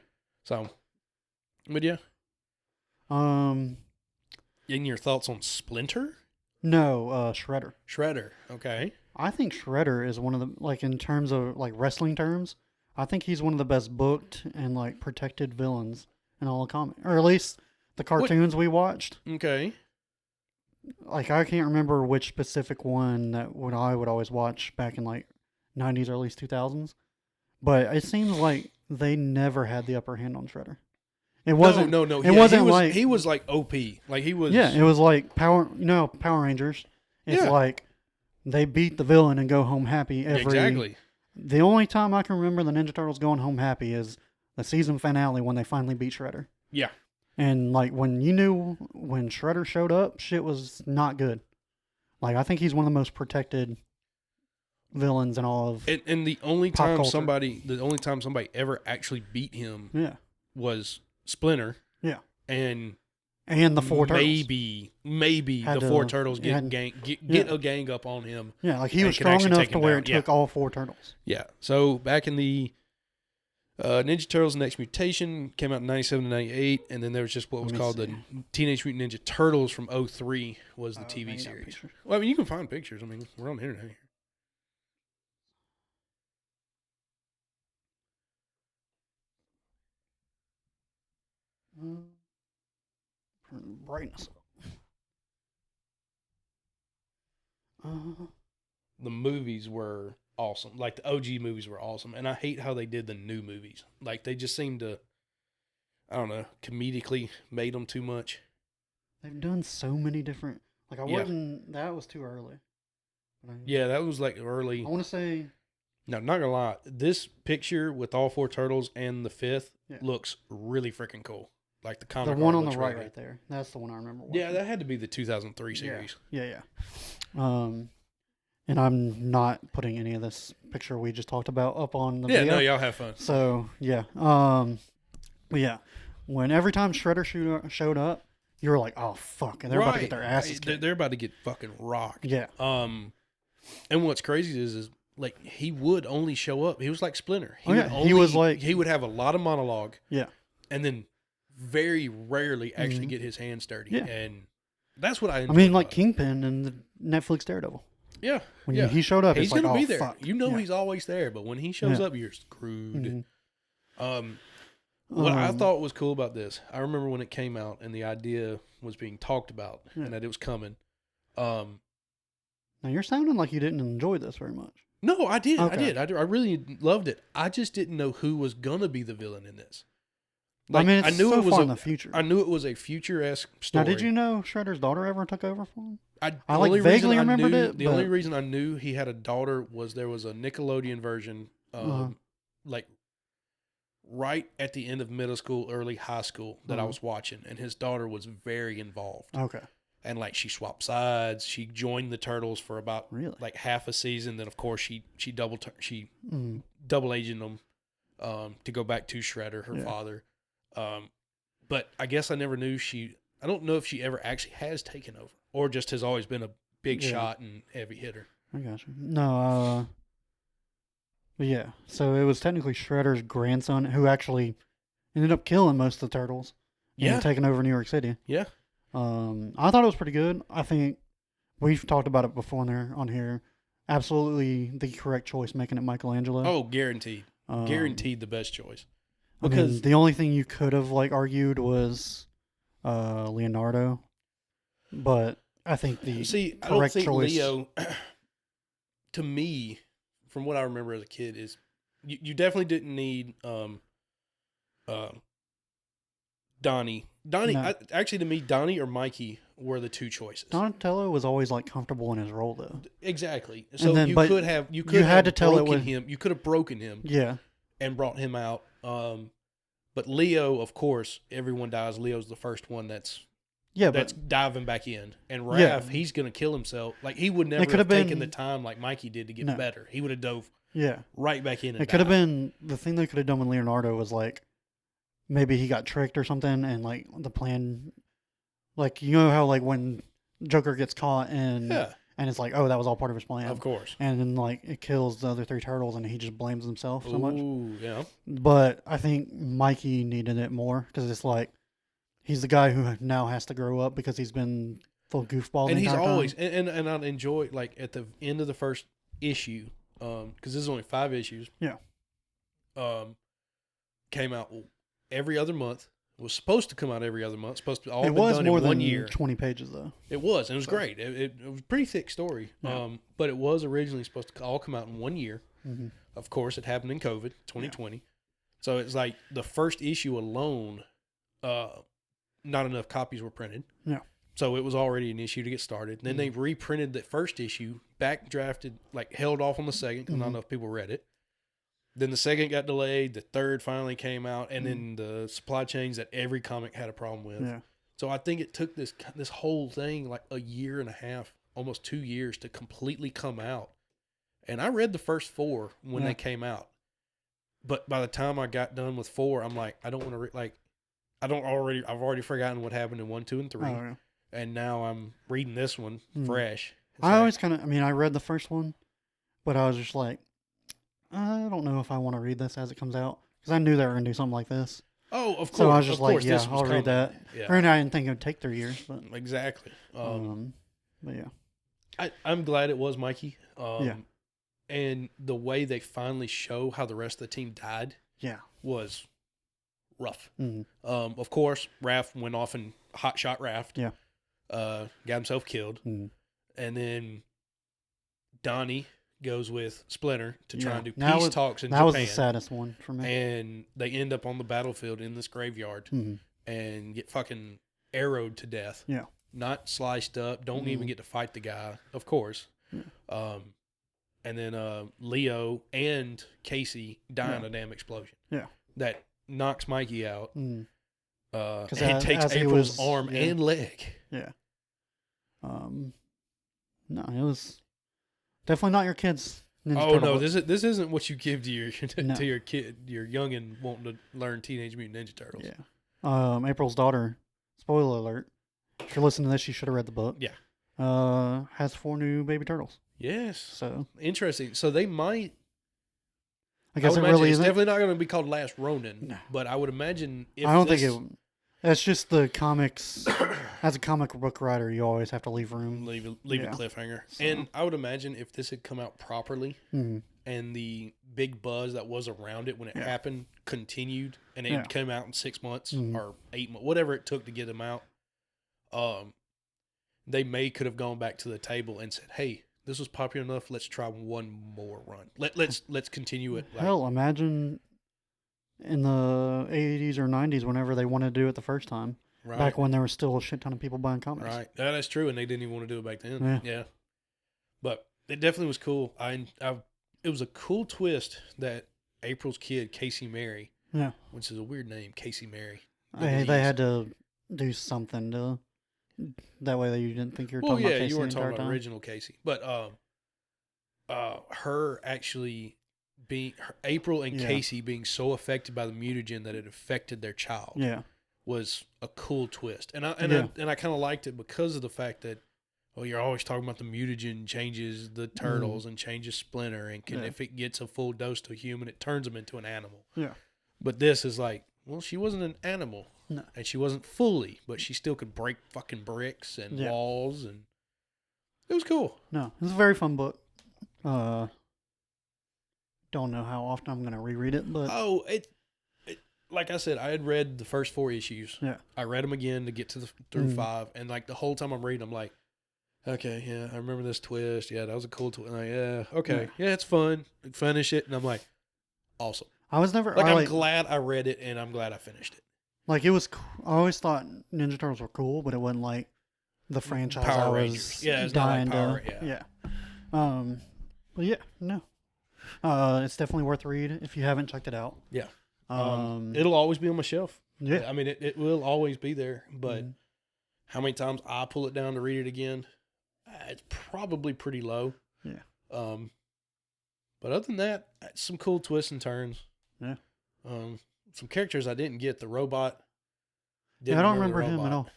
So, but yeah. And your thoughts on Splinter? No, Shredder. Shredder. Okay. I think Shredder is one of the, like, in terms of like wrestling terms, I think he's one of the best booked and like protected villains in all the comics, or at least the cartoons we watched. Okay. Like, I can't remember which specific one that I would always watch back in like 90s, early 2000s, but it seems like they never had the upper hand on Shredder. It wasn't. No. It wasn't like he was like OP. Like he was. Yeah, it was like Power Rangers. It's Yeah. like they beat the villain and go home happy every. Exactly. The only time I can remember the Ninja Turtles going home happy is the season finale when they finally beat Shredder. Yeah. And like when you knew when Shredder showed up, shit was not good. Like I think he's one of the most protected villains in all of And the only pop time culture. somebody ever actually beat him Yeah. was Splinter. Yeah. And And the four turtles. maybe Had the to- four turtles get yeah. a gang up on him. Yeah, like he and was can strong actually enough take to him where down. it took all four turtles. Yeah. So back in the Ninja Turtles Next Mutation came out in 97 to 98, and then there was just what was called the Teenage Mutant Ninja Turtles from 03 was the TV series. Well, I mean, you can find pictures. I mean, we're on the internet here. Brightness. The movies were awesome. Like the OG movies were awesome, and I hate how they did the new movies. Like they just seemed to, I don't know, comedically made them too much. They've done so many different. Like I Yeah. wouldn't. That was too early. Yeah, that was like early. I want to say. No, not gonna lie. This picture with all four turtles and the fifth Yeah. looks really freaking cool. Like the The comic one art on the looks right, really right there. That's the one I remember. good. Yeah, watching. that had to be the 2003 series. Yeah. And I'm not putting any of this picture we just talked about up on the Yeah, video. no, y'all have fun. So yeah. But yeah, when every time Shredder showed up, you were like, oh fuck, and they're about to get their asses kicked. They're about to get fucking rocked. Yeah. And what's crazy is like he would only show up. He was like Splinter. He would have a lot of monologue. Yeah. And then very rarely actually get his hands dirty. Yeah. And that's what I enjoy. I mean, like Kingpin and the Netflix Daredevil. Yeah. When yeah. he showed up, he's it's like, gonna oh be there. fuck. You know Yeah. he's always there, but when he shows up, you're screwed. Mhm. What I thought was cool about this, I remember when it came out and the idea was being talked about and that it was coming. Now you're sounding like you didn't enjoy this very much. No, I did. Okay. I really loved it. I just didn't know who was gonna be the villain in this. I mean, it's so far in the future. I knew it was a future-esque story. Now, did you know Shredder's daughter ever took over for him? I like vaguely remembered it. The only reason I knew he had a daughter was there was a Nickelodeon version, like right at the end of middle school, early high school that I was watching, and his daughter was very involved. Okay. And like she swapped sides. She joined the Turtles for about like half a season. Then of course she double agent them to go back to Shredder, her father. But I guess I never knew I don't know if she ever actually has taken over or just has always been a big shot and heavy hitter. I got you. No, but yeah. So it was technically Shredder's grandson who actually ended up killing most of the Turtles. And taking over New York City. Yeah. I thought it was pretty good. I think we've talked about it before on here. Absolutely the correct choice making it Michelangelo. Oh, guaranteed. Guaranteed the best choice. Because the only thing you could have like argued was Leonardo, but I think the I don't think choice. Leo. To me, from what I remember as a kid, is you definitely didn't need Donnie. No. Actually, to me, Donnie or Mikey were the two choices. Donatello was always like comfortable in his role though. Exactly. So then, you but could have you had to tell it broken with him. You could have broken him. Yeah. And brought him out. But Leo, of course, everyone dies. Leo's the first one that's diving back in. And Raph, he's gonna kill himself. Like he would never have taken the time like Mikey did to get better. He would have dove right back in. And it could have been the thing they could have done with Leonardo was like maybe he got tricked or something, and like the plan, like you know how like when Joker gets caught and it's like, oh, that was all part of his plan. Of course. And then like it kills the other three turtles and he just blames himself so much. Yeah. But I think Mikey needed it more because it's like he's the guy who now has to grow up because he's been full goofball. And he's always and I enjoy like at the end of the first issue, because this is only 5 issues. Yeah. Came out every other month. Was supposed to come out every other month. Supposed to all it been was done more in than 1 year. 20 pages though. It was, and it was great. It was a pretty thick story. Yeah. But it was originally supposed to all come out in 1 year. Mm-hmm. Of course, it happened in COVID 2020. So it's like the first issue alone, not enough copies were printed. Yeah. So it was already an issue to get started. Then they reprinted the first issue, backdrafted, like held off on the second because not enough people read it. Then the second got delayed. The third finally came out, and then the supply chains that every comic had a problem with. Yeah. So I think it took this whole thing like a year and a half, almost 2 years to completely come out. And I read the first 4 when they came out. But by the time I got done with 4, I'm like, I don't want to I've already forgotten what happened in 1, 2, and 3. Oh, yeah. And now I'm reading this one fresh. I always kind of, I read the first one, but I was just like, I don't know if I want to read this as it comes out. Because I knew they were going to do something like this. Oh, of course. So I was just like, yeah, I'll read that. Yeah. Granted, I didn't think it would take 3 years. But Exactly. but yeah. I'm glad it was Mikey. Yeah. And the way they finally show how the rest of the team died was rough. Of course, Raph went off and hot shot Raft. Yeah. Got himself killed. And then Donnie goes with Splinter to try and do peace talks in Japan. That was the saddest one for me. And they end up on the battlefield in this graveyard and get fucking arrowed to death. Yeah. Not sliced up. Don't even get to fight the guy, of course. Yeah. And then Leo and Casey die in a damn explosion. Yeah. That knocks Mikey out. And it takes April's arm and leg. Yeah. No, it was definitely not your kid's Ninja Turtle book. This isn't what you give to your to your kid, your youngin' wanting to learn Teenage Mutant Ninja Turtles. Yeah. April's daughter, spoiler alert, if you're listening to this, you should have read the book. Yeah. Has 4 new baby turtles. Yes. So interesting. So they might. I guess would it really it's isn't. definitely not going to be called Last Ronin. No. But I would imagine if I don't think it. That's just the comics. As a comic book writer, you always have to leave room. Leave a cliffhanger. So. And I would imagine if this had come out properly and the big buzz that was around it when it happened continued and it came out in 6 months or 8 months, whatever it took to get them out, they could have gone back to the table and said, hey, this was popular enough. Let's try one more run. Let's continue it. Hell, imagine in the 80s or 90s whenever they wanted to do it the first time. Right. Back when there was still a shit ton of people buying comics. Right. Yeah, that's true. And they didn't even want to do it back then. Yeah. But it definitely was cool. It was a cool twist that April's kid, Casey Mary, which is a weird name, Casey Mary. They had to do something to that way that you didn't think you were talking about Casey. You weren't talking about time. original Casey. But her actually being April and Casey being so affected by the mutagen that it affected their child was a cool twist. And I kind of liked it because of the fact that you're always talking about the mutagen changes the turtles and changes Splinter, and if it gets a full dose to a human, it turns them into an animal. Yeah. But this is like, well, she wasn't an animal. No. And she wasn't fully, but she still could break fucking bricks and walls, and it was cool. No, it was a very fun book. Don't know how often I'm going to reread it, but it like I said, I had read the first 4 issues. Yeah. I read them again to get to through 5, and like the whole time I'm reading, I'm like, okay, yeah, I remember this twist. Yeah, that was a cool twist. Like, yeah, okay, yeah, it's fun. Finish it, and I'm like, awesome. I was never I'm glad I read it, and I'm glad I finished it. Like it was, I always thought Ninja Turtles were cool, but it wasn't like the franchise Power I Rangers. was It's dying not like to. Power, Yeah. But yeah, no. It's definitely worth a read if you haven't checked it out. Yeah. It'll always be on my shelf. Yeah. I mean, it will always be there, but how many times I pull it down to read it again, it's probably pretty low. Yeah. But other than that, some cool twists and turns. Yeah. Some characters I didn't get. The robot. I don't remember him at all.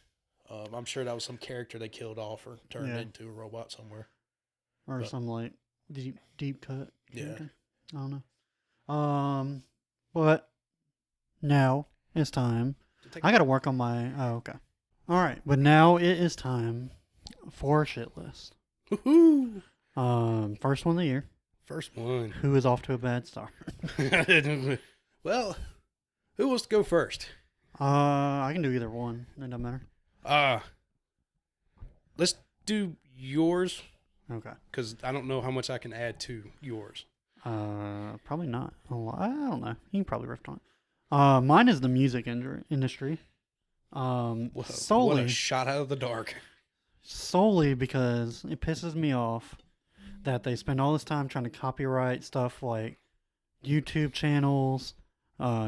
I'm sure that was some character they killed off or turned into a robot somewhere. Or some like deep cut. Yeah. I don't know. But now it's time. I got to work on my. Oh, okay. All right, but now it is time for a shit list. Woohoo! First one of the year. First one. Who is off to a bad start? Well, who wants to go first? I can do either one. It doesn't matter. Let's do yours. Okay. Because I don't know how much I can add to yours. Probably not. I don't know. You can probably riff on it. Mine is the music industry. Whoa, Solely. what a shot out of the dark. solely because it pisses me off that they spend all this time trying to copyright stuff like YouTube channels,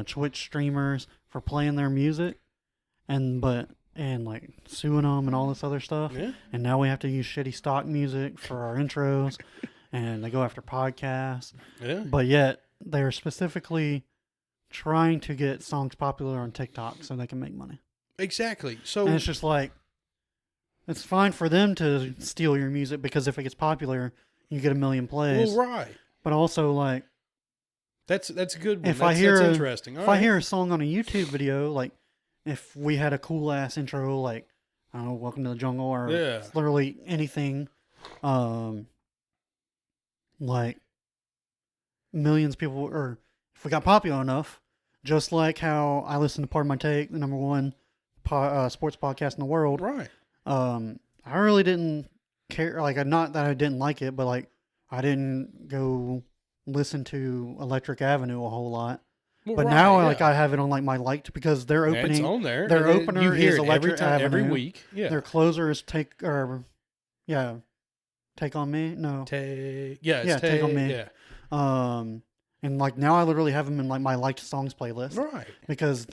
Twitch streamers for playing their music, and like suing them and all this other stuff. Yeah. And now we have to use shitty stock music for our intros, and they go after podcasts. Yeah. But yet they're specifically trying to get songs popular on TikTok so they can make money. Exactly. So And it's just like, it's fine for them to steal your music because if it gets popular, you get 1 million plays. well, right. But also, like, That's a good one. if That's interesting. if I hear a song on a YouTube video, like if we had a cool ass intro, like I don't know, "Welcome to the Jungle" or literally anything, like millions of people, or if we got popular enough, just like how I listen to Part of My Take, the number one sports podcast in the world. Right. I really didn't care. Like, not that I didn't like it, but like I didn't go listen to Electric Avenue a whole lot. Well, But right, now, yeah. like, I have it on like my liked because their Yeah, opening, it's on there. their And then opener you hear is it Electric every Avenue. week. Yeah. Their closer is Take on Me. No, Take On Me. Yeah. And like now I literally have them in like my liked songs playlist Right. because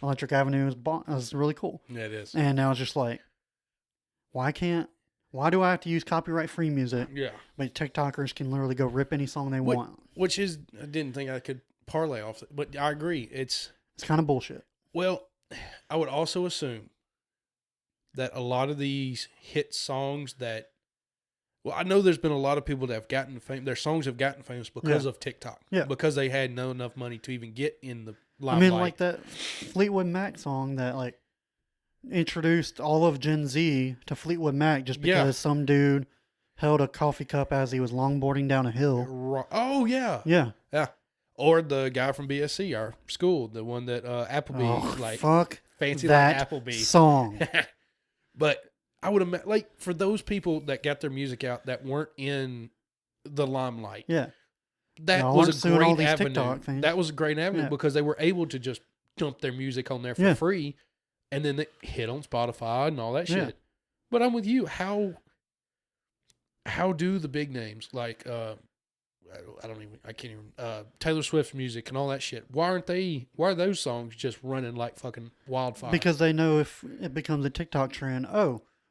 Electric Avenue is really cool. Yeah, it is. And now it's just like, why do I have to use copyright free music? Yeah. But TikTokers can literally go rip any song they want. Which is, I didn't think I could parlay off, but I agree. It's kind of bullshit. Well, I would also assume that a lot of these hit songs that, well, I know there's been a lot of people that have gotten famous. Their songs have gotten famous because of TikTok. Yeah. Because they had no enough money to even get in the limelight. I mean, like that Fleetwood Mac song that like introduced all of Gen Z to Fleetwood Mac just because some dude held a coffee cup as he was longboarding down a hill. Oh, yeah. Yeah. Yeah. Or the guy from BSC, our school, the one that Applebee, fuck fancy that like Applebee song. But I would imagine, like, for those people that got their music out that weren't in the limelight, that was a great avenue. That was a great avenue because they were able to just dump their music on there for free, and then they hit on Spotify and all that shit. But I'm with you. How do the big names like I can't even Taylor Swift's music and all that shit? Why are those songs just running like fucking wildfire? Because they know if it becomes a TikTok trend,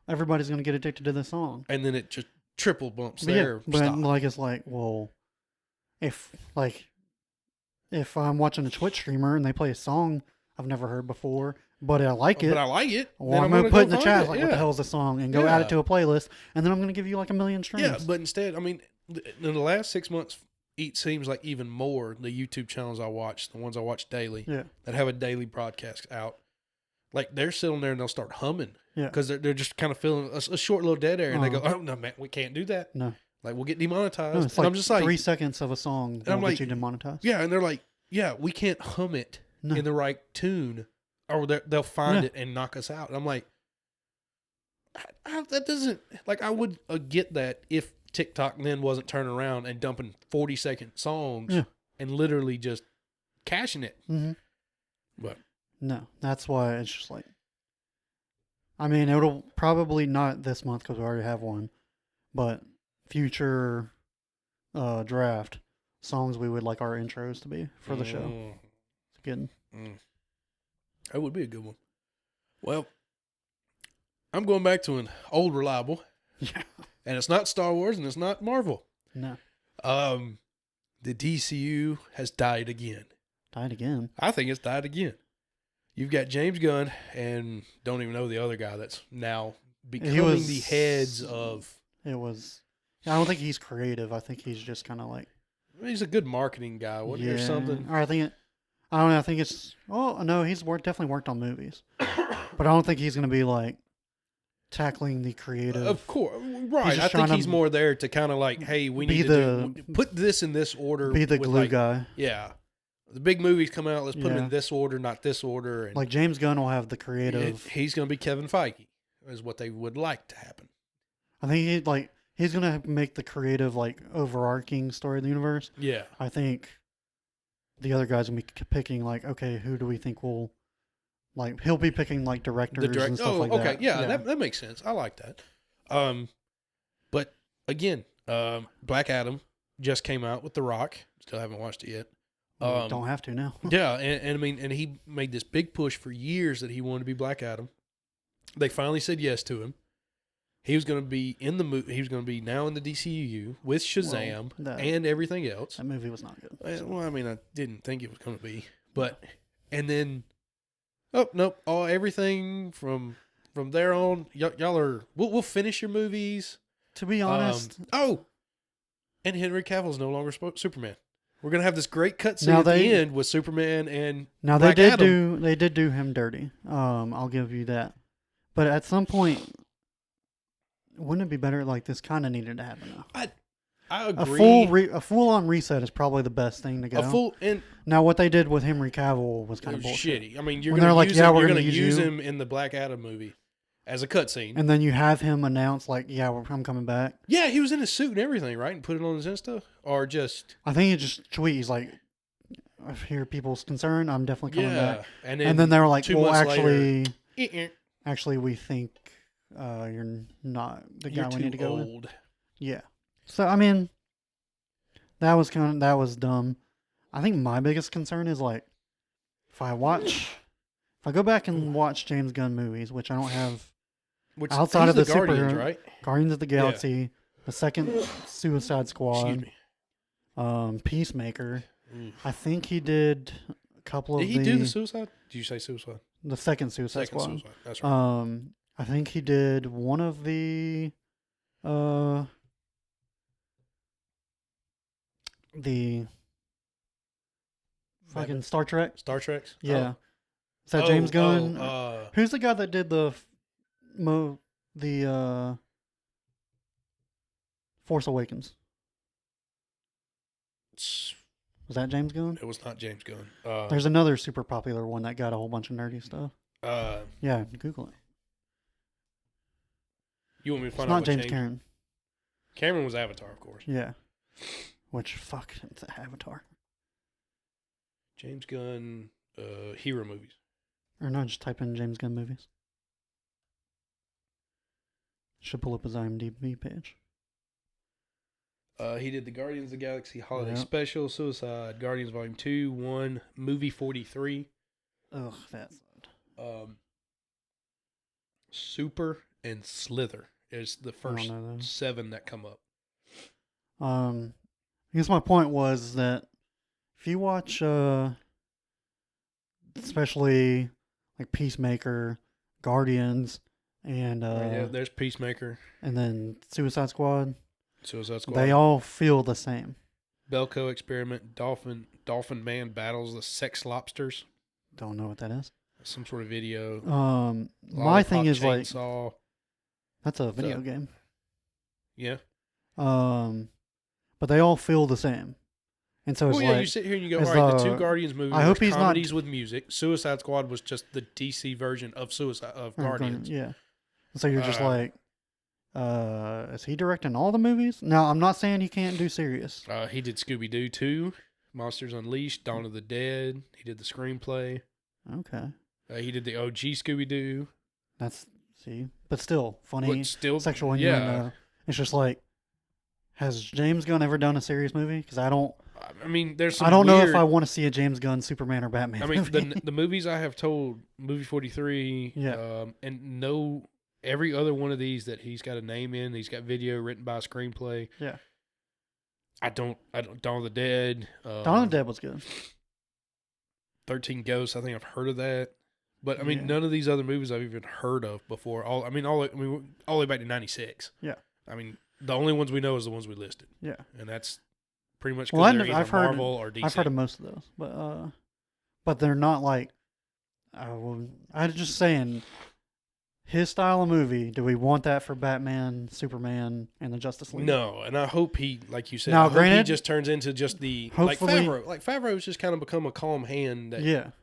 everybody's gonna get addicted to the song, and then it just triple bumps there. But like it's like, well, if I'm watching a Twitch streamer and they play a song I've never heard before, but I like it, well, I'm gonna put in the chat like, what the hell is the song, and go add it to a playlist, and then I'm gonna give you like 1 million streams. Yeah, but instead, I mean, in the last 6 months, it seems like even more the YouTube channels I watch, the ones I watch daily, that have a daily broadcast out, like they're sitting there and they'll start humming, because they're just kind of feeling a short little dead air, and they go, "Oh no, man, we can't do that. No, like we'll get demonetized." No, it's like I'm just like 3 seconds of a song that will get you demonetized. Yeah, and they're like, "Yeah, we can't hum it in the right tune, or they'll find it and knock us out." And I'm like, that doesn't, like, I would get that if TikTok then wasn't turning around and dumping 40-second songs and literally just cashing it. Mm-hmm. But no, that's why it's just like, I mean, it'll probably not this month because we already have one, but future draft songs we would like our intros to be for the show. It's good. That would be a good one. Well, I'm going back to an old reliable. Yeah. And it's not Star Wars and it's not Marvel. No. The DCU has died again. Died again? I think it's died again. You've got James Gunn and don't even know the other guy that's now becoming the heads of... I don't think he's creative. I think he's just kind of like... He's a good marketing guy, wasn't he, or something? Or I don't know. I think it's... Oh, no, he's definitely worked on movies. But I don't think he's going to be like tackling the creative. Of course. Right. I think he's more there to kind of like, hey, we need to put this in this order. Be the glue guy. Yeah. The big movies come out, let's put them in this order, not this order. And like James Gunn will have the creative. He's going to be Kevin Feige, is what they would like to happen. I think he's going to make the creative, like, overarching story of the universe. Yeah. I think the other guys will be picking, like, okay, who do we think will Like he'll be picking like directors and stuff like okay, that. yeah, that makes sense. I like that. But again, Black Adam just came out with The Rock. Still haven't watched it yet. Don't have to now. Yeah, and I mean, and he made this big push for years that he wanted to be Black Adam. They finally said yes to him. He was going to be in the movie. He was going to be now in the DCU with Shazam and everything else. That movie was not good. Well, I mean, I didn't think it was going to be, but and then, oh nope, everything from there on, y'all are. We'll finish your movies. To be honest, and Henry Cavill's no longer Superman. We're gonna have this great cutscene at the end with Superman and now Black Adam. They did do him dirty. I'll give you that. But at some point, wouldn't it be better? Like this kind of needed to happen now. I agree. A full on reset is probably the best thing to go. Now what they did with Henry Cavill was kind of bullshit. Shitty. I mean, you're gonna use him in the Black Adam movie as a cutscene, and then you have him announce like, "Yeah, I'm coming back." Yeah, he was in his suit and everything, right? And put it on his Insta, or just I think he just tweet. He's like, "I hear people's concern. I'm definitely coming back." And then they were like, "Well, actually, later, actually, we think you're not the guy we need to go with." Yeah. So I mean, that was dumb. I think my biggest concern is like, if I go back and watch James Gunn movies, which I don't have. Outside of the Guardians, right? Guardians of the Galaxy, the second Suicide Squad, Peacemaker. I think he did a couple of. Did he do the Suicide? Did you say Suicide? The second Suicide Squad. Suicide. That's right. I think he did one of the fucking Star Trek. Star Treks? Yeah. Is that James Gunn? Who's the guy that did the Force Awakens? Was that James Gunn? It was not James Gunn. There's another super popular one that got a whole bunch of nerdy stuff. Yeah, Google it. You want me to find out? out? It's not James Cameron. Cameron was Avatar, of course. Yeah. Which it's Avatar. James Gunn hero movies. Or no, just type in James Gunn movies. Should pull up his IMDb page. He did the Guardians of the Galaxy Holiday Special, Suicide, Guardians Volume 2, 1, Movie 43. Ugh, that's odd. Super and Slither is the first 7 that come up. I guess my point was that if you watch, especially like Peacemaker, Guardians, and there's Peacemaker, and then Suicide Squad. Suicide Squad. They all feel the same. Belko Experiment, Dolphin Man battles the sex lobsters. Don't know what that is. Some sort of video. My thing is Chainsaw. like that's a video game. Yeah. But they all feel the same. And so it's you sit here and you go, all right, the 2 Guardians movies I hope he's comedies with music. Suicide Squad was just the DC version of Guardians. Yeah. So you're just like, is he directing all the movies? Now, I'm not saying he can't do serious. He did Scooby-Doo 2, Monsters Unleashed, Dawn of the Dead. He did the screenplay. Okay. He did the OG Scooby-Doo. But still, funny, sexual innuendo. It's just like, has James Gunn ever done a serious movie? Because I don't know if I want to see a James Gunn Superman or Batman movie. the movies I have told, Movie 43, and every other one of these that he's got a name in, he's got video written by a screenplay. Yeah. I don't, Dawn of the Dead. Dawn of the Dead was good. 13 Ghosts, I think I've heard of that. But, I mean, none of these other movies I've even heard of before. All the way back to 96. Yeah. I mean, the only ones we know is the ones we listed. Yeah. And that's pretty much because they're either Marvel or DC. I've heard of most of those. But they're not like... I'm just saying, his style of movie, do we want that for Batman, Superman, and the Justice League? No, and I hope he, like you said, now, he just turns into just the... Like Favreau. Like Favreau's just kind of become a calm hand.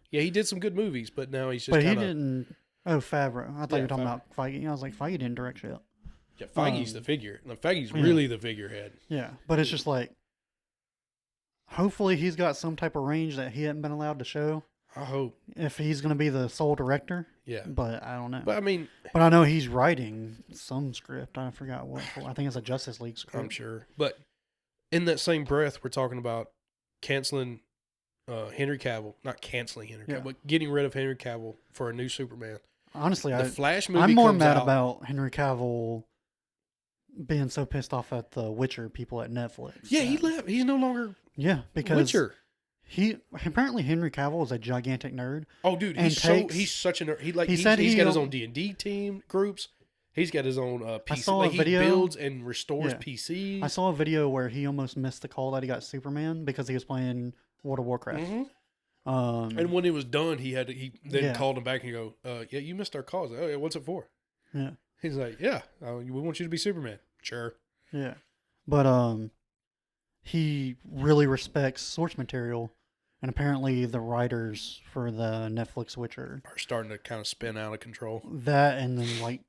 Yeah, he did some good movies, but now he's just But he didn't... Oh, Favreau. I thought you were talking Favreau. about Feige. I was like, Feige didn't direct shit. Yeah, Feige's the figure. No, Feige's really the figurehead. Yeah, but it's just like... Hopefully he's got some type of range that he hadn't been allowed to show. I hope. if he's going to be the sole director. Yeah. But I don't know. But I mean, But I know he's writing some script. I forgot what. I think it's a Justice League script. I'm sure. But in that same breath, we're talking about canceling Henry Cavill. Not canceling Henry Cavill, but getting rid of Henry Cavill for a new Superman. Honestly, the Flash movie I'm more comes mad out, about Henry Cavill being so pissed off at the Witcher people at Netflix. Yeah, he left. He's no longer because Witcher. He apparently Henry Cavill is a gigantic nerd. Oh, dude, he's such a nerd. He's got his own D&D team groups. He's got his own PC. I saw a video, he builds and restores PCs. I saw a video where he almost missed the call that he got Superman because he was playing World of Warcraft. Mm-hmm. And when it was done, he then called him back and go, "Yeah, you missed our calls. Oh, yeah, what's it for?" Yeah, he's like, "Yeah, we want you to be Superman." Sure. Yeah, but he really respects source material. And apparently the writers for the Netflix Witcher are starting to kind of spin out of control. That, and then like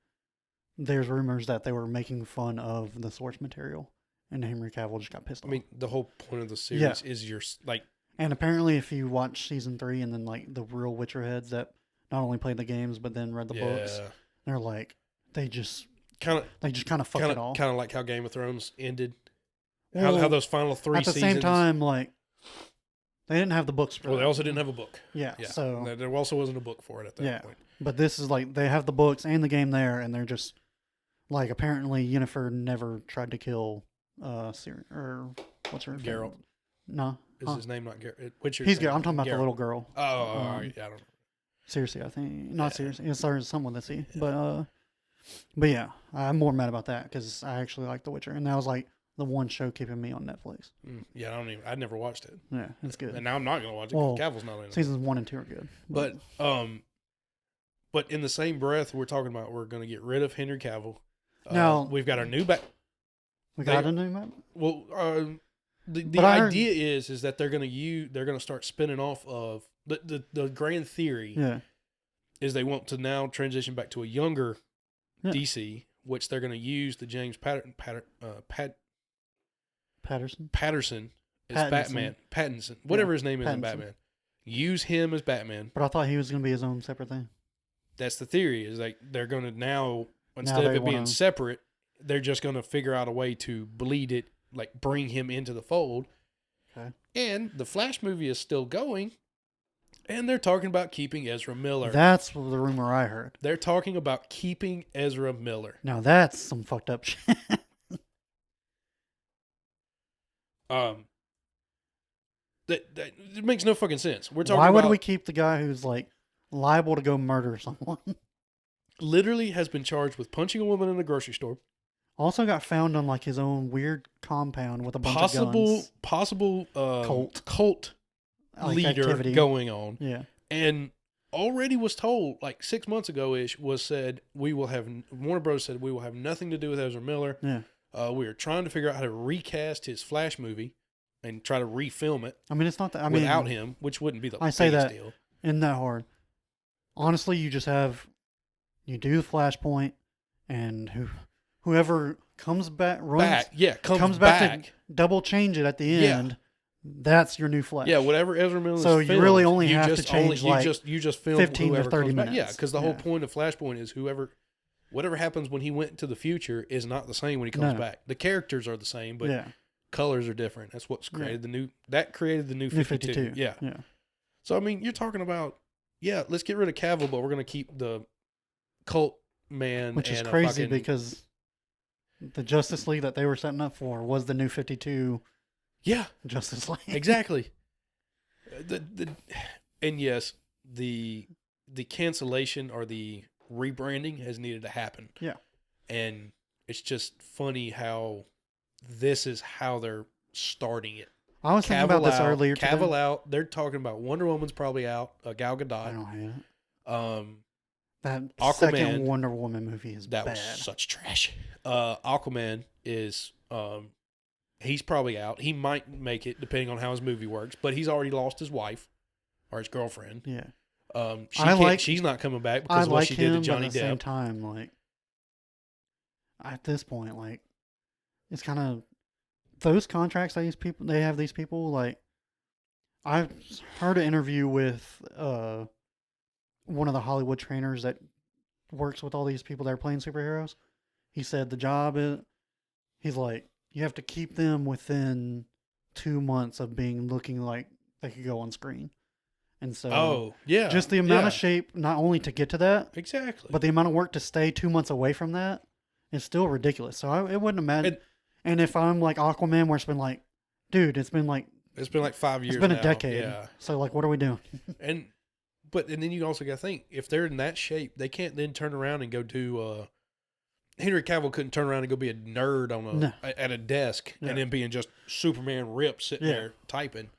there's rumors that they were making fun of the source material, and Henry Cavill just got pissed off. I mean, the whole point of the series is your like. And apparently, if you watch season 3 and then like the real Witcher heads that not only played the games but then read the books, they're like they just kind of fucked it all. Kind of like how Game of Thrones ended. Well, how those final 3 seasons. At the same time, like. They didn't have the books for Well, they also didn't have a book. Yeah. So there also wasn't a book for it at that point. But this is like they have the books and the game there, and they're just like apparently Yennefer never tried to kill Ciri or what's her name? Geralt. No. Is his name not Geralt? He's Geralt. I'm talking about the little girl. Oh, I don't know. Seriously, I think not seriously. It started someone with a C. Yeah. But yeah, I'm more mad about that because I actually like The Witcher, and that was like the one show keeping me on Netflix. Yeah, I'd never watched it. Yeah, it's good. And now I'm not going to watch it because Cavill's not in it. Seasons 1 and 2 are good. But in the same breath, we're talking about we're going to get rid of Henry Cavill. Now we've got our new We got a new map? Well, the idea is that they're going to start spinning off of the grand theory. Yeah. Is they want to now transition back to a younger DC, which they're going to use the James Patterson as Batman. Pattinson. Whatever his name is in Batman. Use him as Batman. But I thought he was going to be his own separate thing. That's the theory, is like they're going to now, instead of it being separate, they're just going to figure out a way to bleed it, like bring him into the fold. Okay. And the Flash movie is still going, and they're talking about keeping Ezra Miller. That's the rumor I heard. They're talking about keeping Ezra Miller. Now that's some fucked up shit. That it makes no fucking sense. We're talking. Why would we keep the guy who's like liable to go murder someone? Literally has been charged with punching a woman in a grocery store. Also got found on like his own weird compound with a bunch of guns. Possible cult like leader activity going on. Yeah. And already was told like 6 months ago ish was said Warner Bros. Said we will have nothing to do with Ezra Miller. Yeah. We are trying to figure out how to recast his Flash movie and try to refilm it. I mean, it's not that. Without him, which wouldn't be the I say that deal. Isn't that hard? Honestly, you do the Flashpoint, and whoever comes back, comes back to double change it at the end. That's your new Flash. Yeah, whatever Ezra Miller. So you really only have to change you just film 15 to 30 minutes. Yeah, because the whole point of Flashpoint is whatever happens when he went to the future is not the same when he comes back. The characters are the same, but colors are different. That's what's created the new. That created the new 52. Yeah. So I mean, you're talking about let's get rid of Cavill, but we're going to keep the cult man, which is crazy because the Justice League that they were setting up for was the new 52. Yeah, Justice League. Exactly. And yes, the cancellation or the rebranding has needed to happen. Yeah. And it's just funny how this is how they're starting it. I was thinking about this earlier today. Cavill out. They're talking about Wonder Woman's probably out. Gal Gadot. I don't have it. That Aquaman, second Wonder Woman movie is bad. That was such trash. Aquaman is he's probably out. He might make it depending on how his movie works, but he's already lost his wife or his girlfriend. Yeah. She's not coming back because of what she did to Johnny Depp. At the same time, like at this point, like it's kind of those contracts that these people like. I heard an interview with one of the Hollywood trainers that works with all these people that are playing superheroes. He said the job is, he's like, you have to keep them within 2 months of looking like they could go on screen. And so, just the amount of shape, not only to get to that, exactly, but the amount of work to stay 2 months away from that is still ridiculous. So it wouldn't imagine. And if I'm like Aquaman, where it's been like, dude, it's been like 5 years. It's been a decade. Yeah. So like, what are we doing? and then you also got to think, if they're in that shape, they can't then turn around and go do. Henry Cavill couldn't turn around and go be a nerd on at a desk and then being just Superman ripped sitting there typing.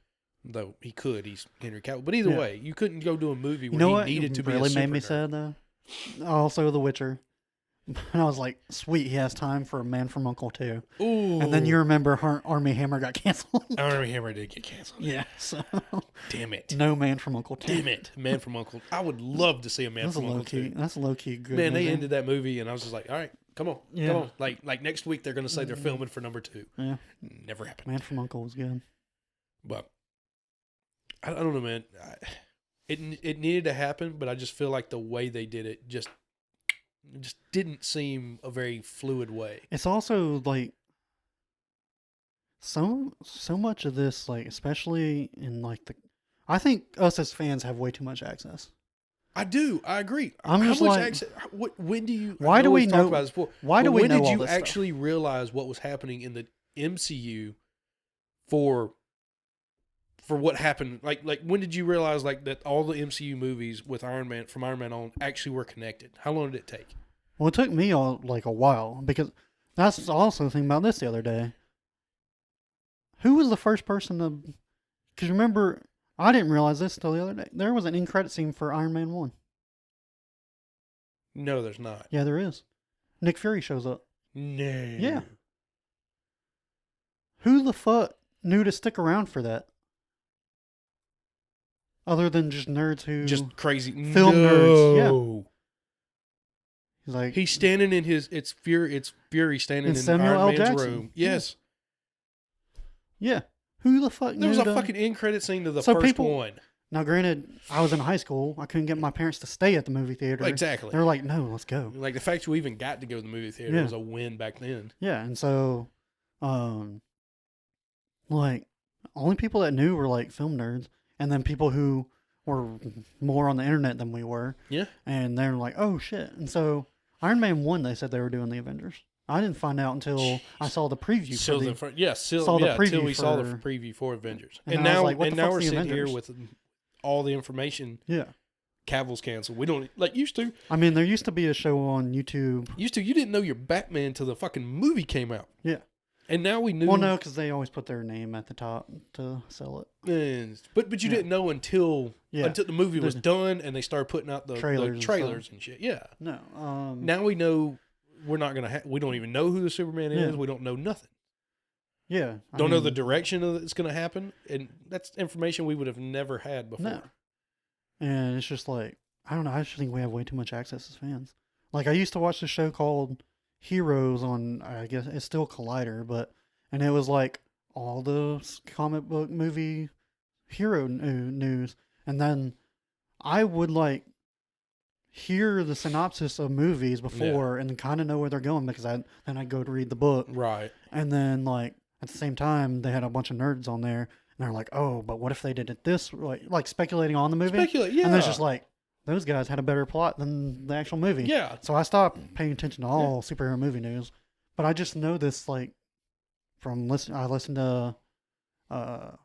Though he could, he's Henry Cavill. But either way, you couldn't go do a movie where he needed to be a super really made me nerd. sad though. Also, The Witcher. And I was like, sweet, he has time for a Man from U.N.C.L.E. 2. Ooh. And then you remember Army Hammer got canceled. Army Hammer did get canceled. Yeah. So. Damn it. No Man from U.N.C.L.E. 2. Damn it. Man from U.N.C.L.E. I would love to see a Man from U.N.C.L.E. 2. That's a low-key good Man, movie. they ended that movie, and I was just like, all right, come on. Come on. Like next week, they're going to say they're filming for number 2. Yeah. Never happened. Man from U.N.C.L.E. was good. But I don't know, man. It needed to happen, but I just feel like the way they did it just didn't seem a very fluid way. It's also like so much of this, like especially in like I think us as fans have way too much access. I do. I agree. I'm just like, access? When do you? Why do we know? About this before, why do we know all this When did you stuff? actually realize what was happening in the MCU for what happened? Like when did you realize like that all the MCU movies with Iron Man on actually were connected? How long did it take? Well, it took me a while, because that's also the thing about this the other day. Who was the first person to? Because remember, I didn't realize this till the other day. There was an end credit scene for Iron Man 1. No, there's not. Yeah, there is. Nick Fury shows up. No. Yeah. Who the fuck knew to stick around for that? Other than just nerds who just crazy film nerds. Yeah. He's like, he's standing in it's Fury standing in Samuel Iron L. Man's Jackson. room. Yes. Yeah. Who the fuck knew? There was a fucking end credit scene to the first one. Now, granted, I was in high school. I couldn't get my parents to stay at the movie theater. Exactly. They were like, no, let's go. Like, the fact you even got to go to the movie theater was a win back then. Yeah, and so, like, only people that knew were, like, film nerds, and then people who were more on the internet than we were. Yeah. And they're like, oh, shit. And so, Iron Man 1, they said they were doing the Avengers. I didn't find out until I saw the preview till we saw the preview for Avengers. And now we're sitting here with all the information. Yeah. Cavill's canceled. We don't like used to. I mean, there used to be a show on YouTube. You didn't know your Batman till the fucking movie came out. Yeah. And now we knew. Well, no, because they always put their name at the top to sell it. But you didn't know until the movie was done and they started putting out the trailers and shit. Yeah. No. Now we know we're not gonna. We don't even know who the Superman is. We don't know nothing. Yeah. Don't know the direction of it's gonna happen, and that's information we would have never had before. No. And it's just like, I don't know. I just think we have way too much access as fans. Like, I used to watch this show called Heroes on, I guess it's still Collider, and it was like all the comic book movie hero news. And then I would like hear the synopsis of movies before and kind of know where they're going, because then I'd go to read the book. Right. And then like at the same time, they had a bunch of nerds on there. And they're like, oh, but what if they did it this way? Like speculating on the movie. Yeah. And it's just like, those guys had a better plot than the actual movie. Yeah. So I stopped paying attention to all superhero movie news. But I just know this, like, from I listen to, now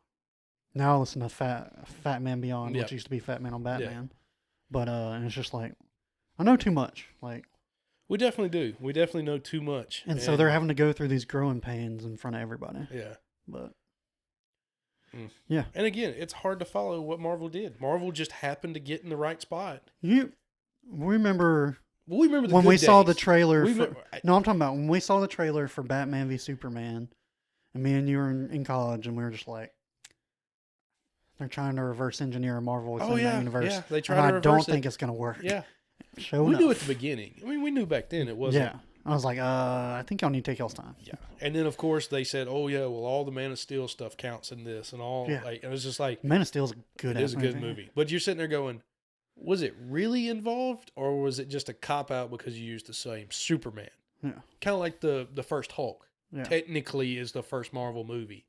I listen to Fat Man Beyond, which used to be Fat Man on Batman. But, and it's just like, I know too much. Like, we definitely do. We definitely know too much. And so they're having to go through these growing pains in front of everybody. Yeah. But. Yeah. And again, it's hard to follow what Marvel did. Marvel just happened to get in the right spot. We remember when we saw the trailer. I'm talking about when we saw the trailer for Batman v Superman, and me and you were in college, and we were just like, they're trying to reverse engineer Marvel within that universe. Yeah, I don't think it's going to work. Yeah. We knew at the beginning. I mean, we knew back then it wasn't. Yeah. I was like, I think y'all need to take y'all's time. Yeah. And then, of course, they said, oh, yeah, well, all the Man of Steel stuff counts in this and all. Yeah. Like, it was just like, Man of Steel's a it is a good movie. But you're sitting there going, was it really involved, or was it just a cop-out because you used the same Superman? Yeah. Kind of like the first Hulk. Yeah. Technically is the first Marvel movie.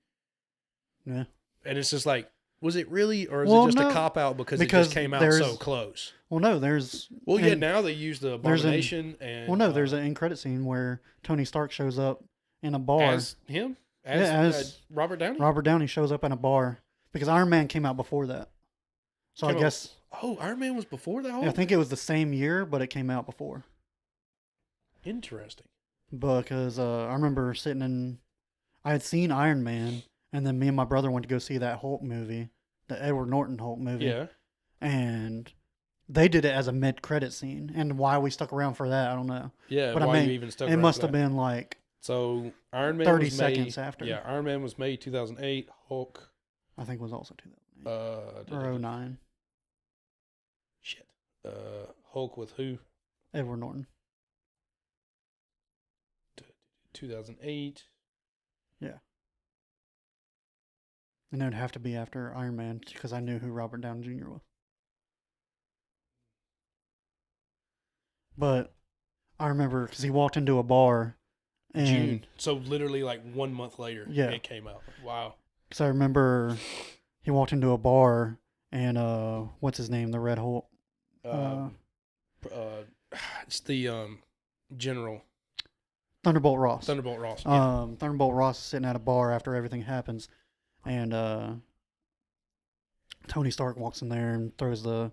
Yeah. And it's just like, was it really, or is Well, it just no, a cop-out because it because just came out there's- so close? Well, no, there's. Well, yeah, and- now they use the there's an- Abomination and... Well, no, there's an end credit scene where Tony Stark shows up in a bar. As him? As Robert Downey? Robert Downey shows up in a bar because Iron Man came out before that. So Came I out- guess Oh, Iron Man was before that? I think it was the same year, but it came out before. Interesting. Because I remember I had seen Iron Man, and then me and my brother went to go see that Hulk movie, the Edward Norton Hulk movie. Yeah. And they did it as a mid-credit scene, and why we stuck around for that, I don't know. Yeah, But I why mean, you even stuck It around must for have that. been like So, Iron Man 30 was May, seconds after. Yeah, Iron Man was May 2008. Hulk, I think it was also 2008 or 09. Shit. Hulk with who? Edward Norton. 2008. And it would have to be after Iron Man because I knew who Robert Downey Jr. was. But I remember because he walked into a bar in June. So, literally like 1 month later, Yeah. it came out. Wow. Because I remember he walked into a bar and what's his name? The Red Hulk. It's the General Thunderbolt Ross. Thunderbolt Ross. Yeah. Thunderbolt Ross is sitting at a bar after everything happens, and Tony Stark walks in there and throws the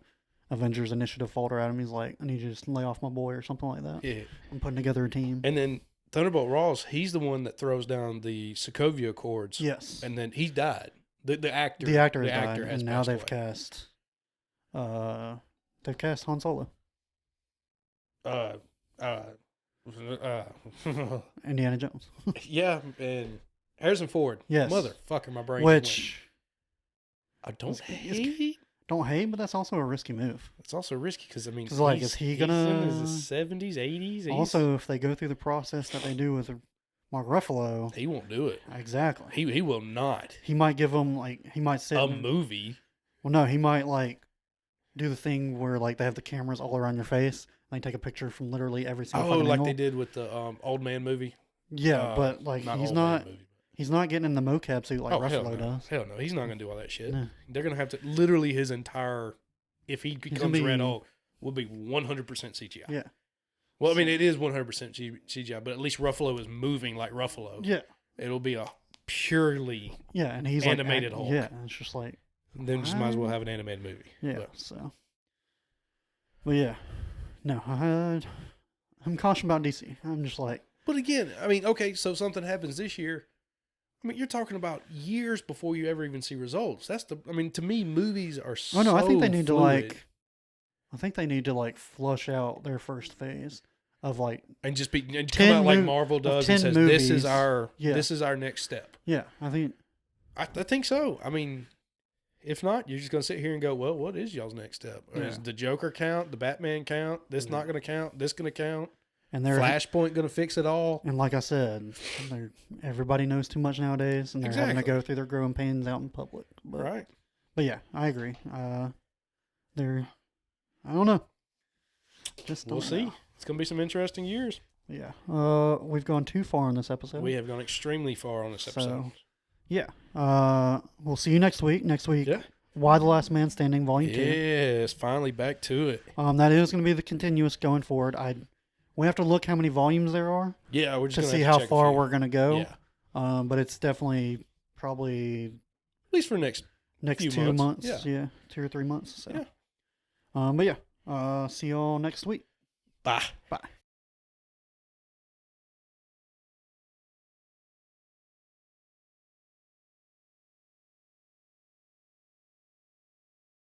Avengers Initiative folder at him. He's like, "I need you to just lay off my boy" or something like that. Yeah. I'm putting together a team. And then Thunderbolt Ross, he's the one that throws down the Sokovia Accords. Yes. And then he died. The actor. The actor has died, has and now passed they've away. cast Han Solo. Indiana Jones. Yeah, and Harrison Ford. Yes. Motherfucker, my brain. Which I don't it's hate. don't hate, but that's also a risky move. It's also risky because I mean, 'Cause, like, he's- is he he's gonna- in his 70s, 80s? Also, if they go through the process that they do with Mark Ruffalo, he won't do it. exactly. He will not. He might give him he might sit. A movie. Well, no, he might do the thing where they have the cameras all around your face. And they take a picture from literally every single. Oh, fucking like angle. they did with the Old Man movie. Yeah, but he's Old not. Man movie. He's not getting in the mocap suit like Oh, hell Ruffalo no. does. Hell no, he's not gonna do all that shit. No. They're gonna have to literally his entire. If he gonna becomes Red be- Hulk, will be 100% CGI. Yeah. Well, I mean, it is 100% CGI, but at least Ruffalo is moving like Ruffalo. Yeah. It'll be a purely. Yeah, and he's Animated Hulk. Yeah, it's just like Then just might as well have an animated movie. yeah. But, So, but yeah, no, I'm cautious about DC. I'm just like, but again, I mean, okay, so something happens this year. I mean, you're talking about years before you ever even see results. I mean, to me, movies are so. oh no, I think they need fluid. to flush out their first phase of and just and come 10 out like mov- Marvel of does 10 and says movies. this is our next step. yeah. I think I think so. I mean, if not, you're just gonna sit here and go, well, what is y'all's next step? Yeah. Is the Joker count? The Batman count? This not gonna count? This gonna count? and they're Flashpoint gonna fix it all? and like I said, everybody knows too much nowadays, and they're having to Exactly. go through their growing pains out in public. But, Right. But yeah, I agree. They're I don't know. Just We'll don't see. know. It's gonna be some interesting years. Yeah. We've gone too far in this episode. We have gone extremely far on this episode. So, yeah. We'll see you next week. Next week, Yeah. Why the Last Man Standing, Volume 2. Yes, finally back to it. That is going to be the continuous going forward. We have to look how many volumes there are Yeah, we're just to gonna see have how check a far few. we're going to go. Yeah, But it's definitely probably at least for next. next Few 2 months. months. Yeah. 2 or 3 months. So. Yeah. But yeah. See y'all next week. Bye. Bye.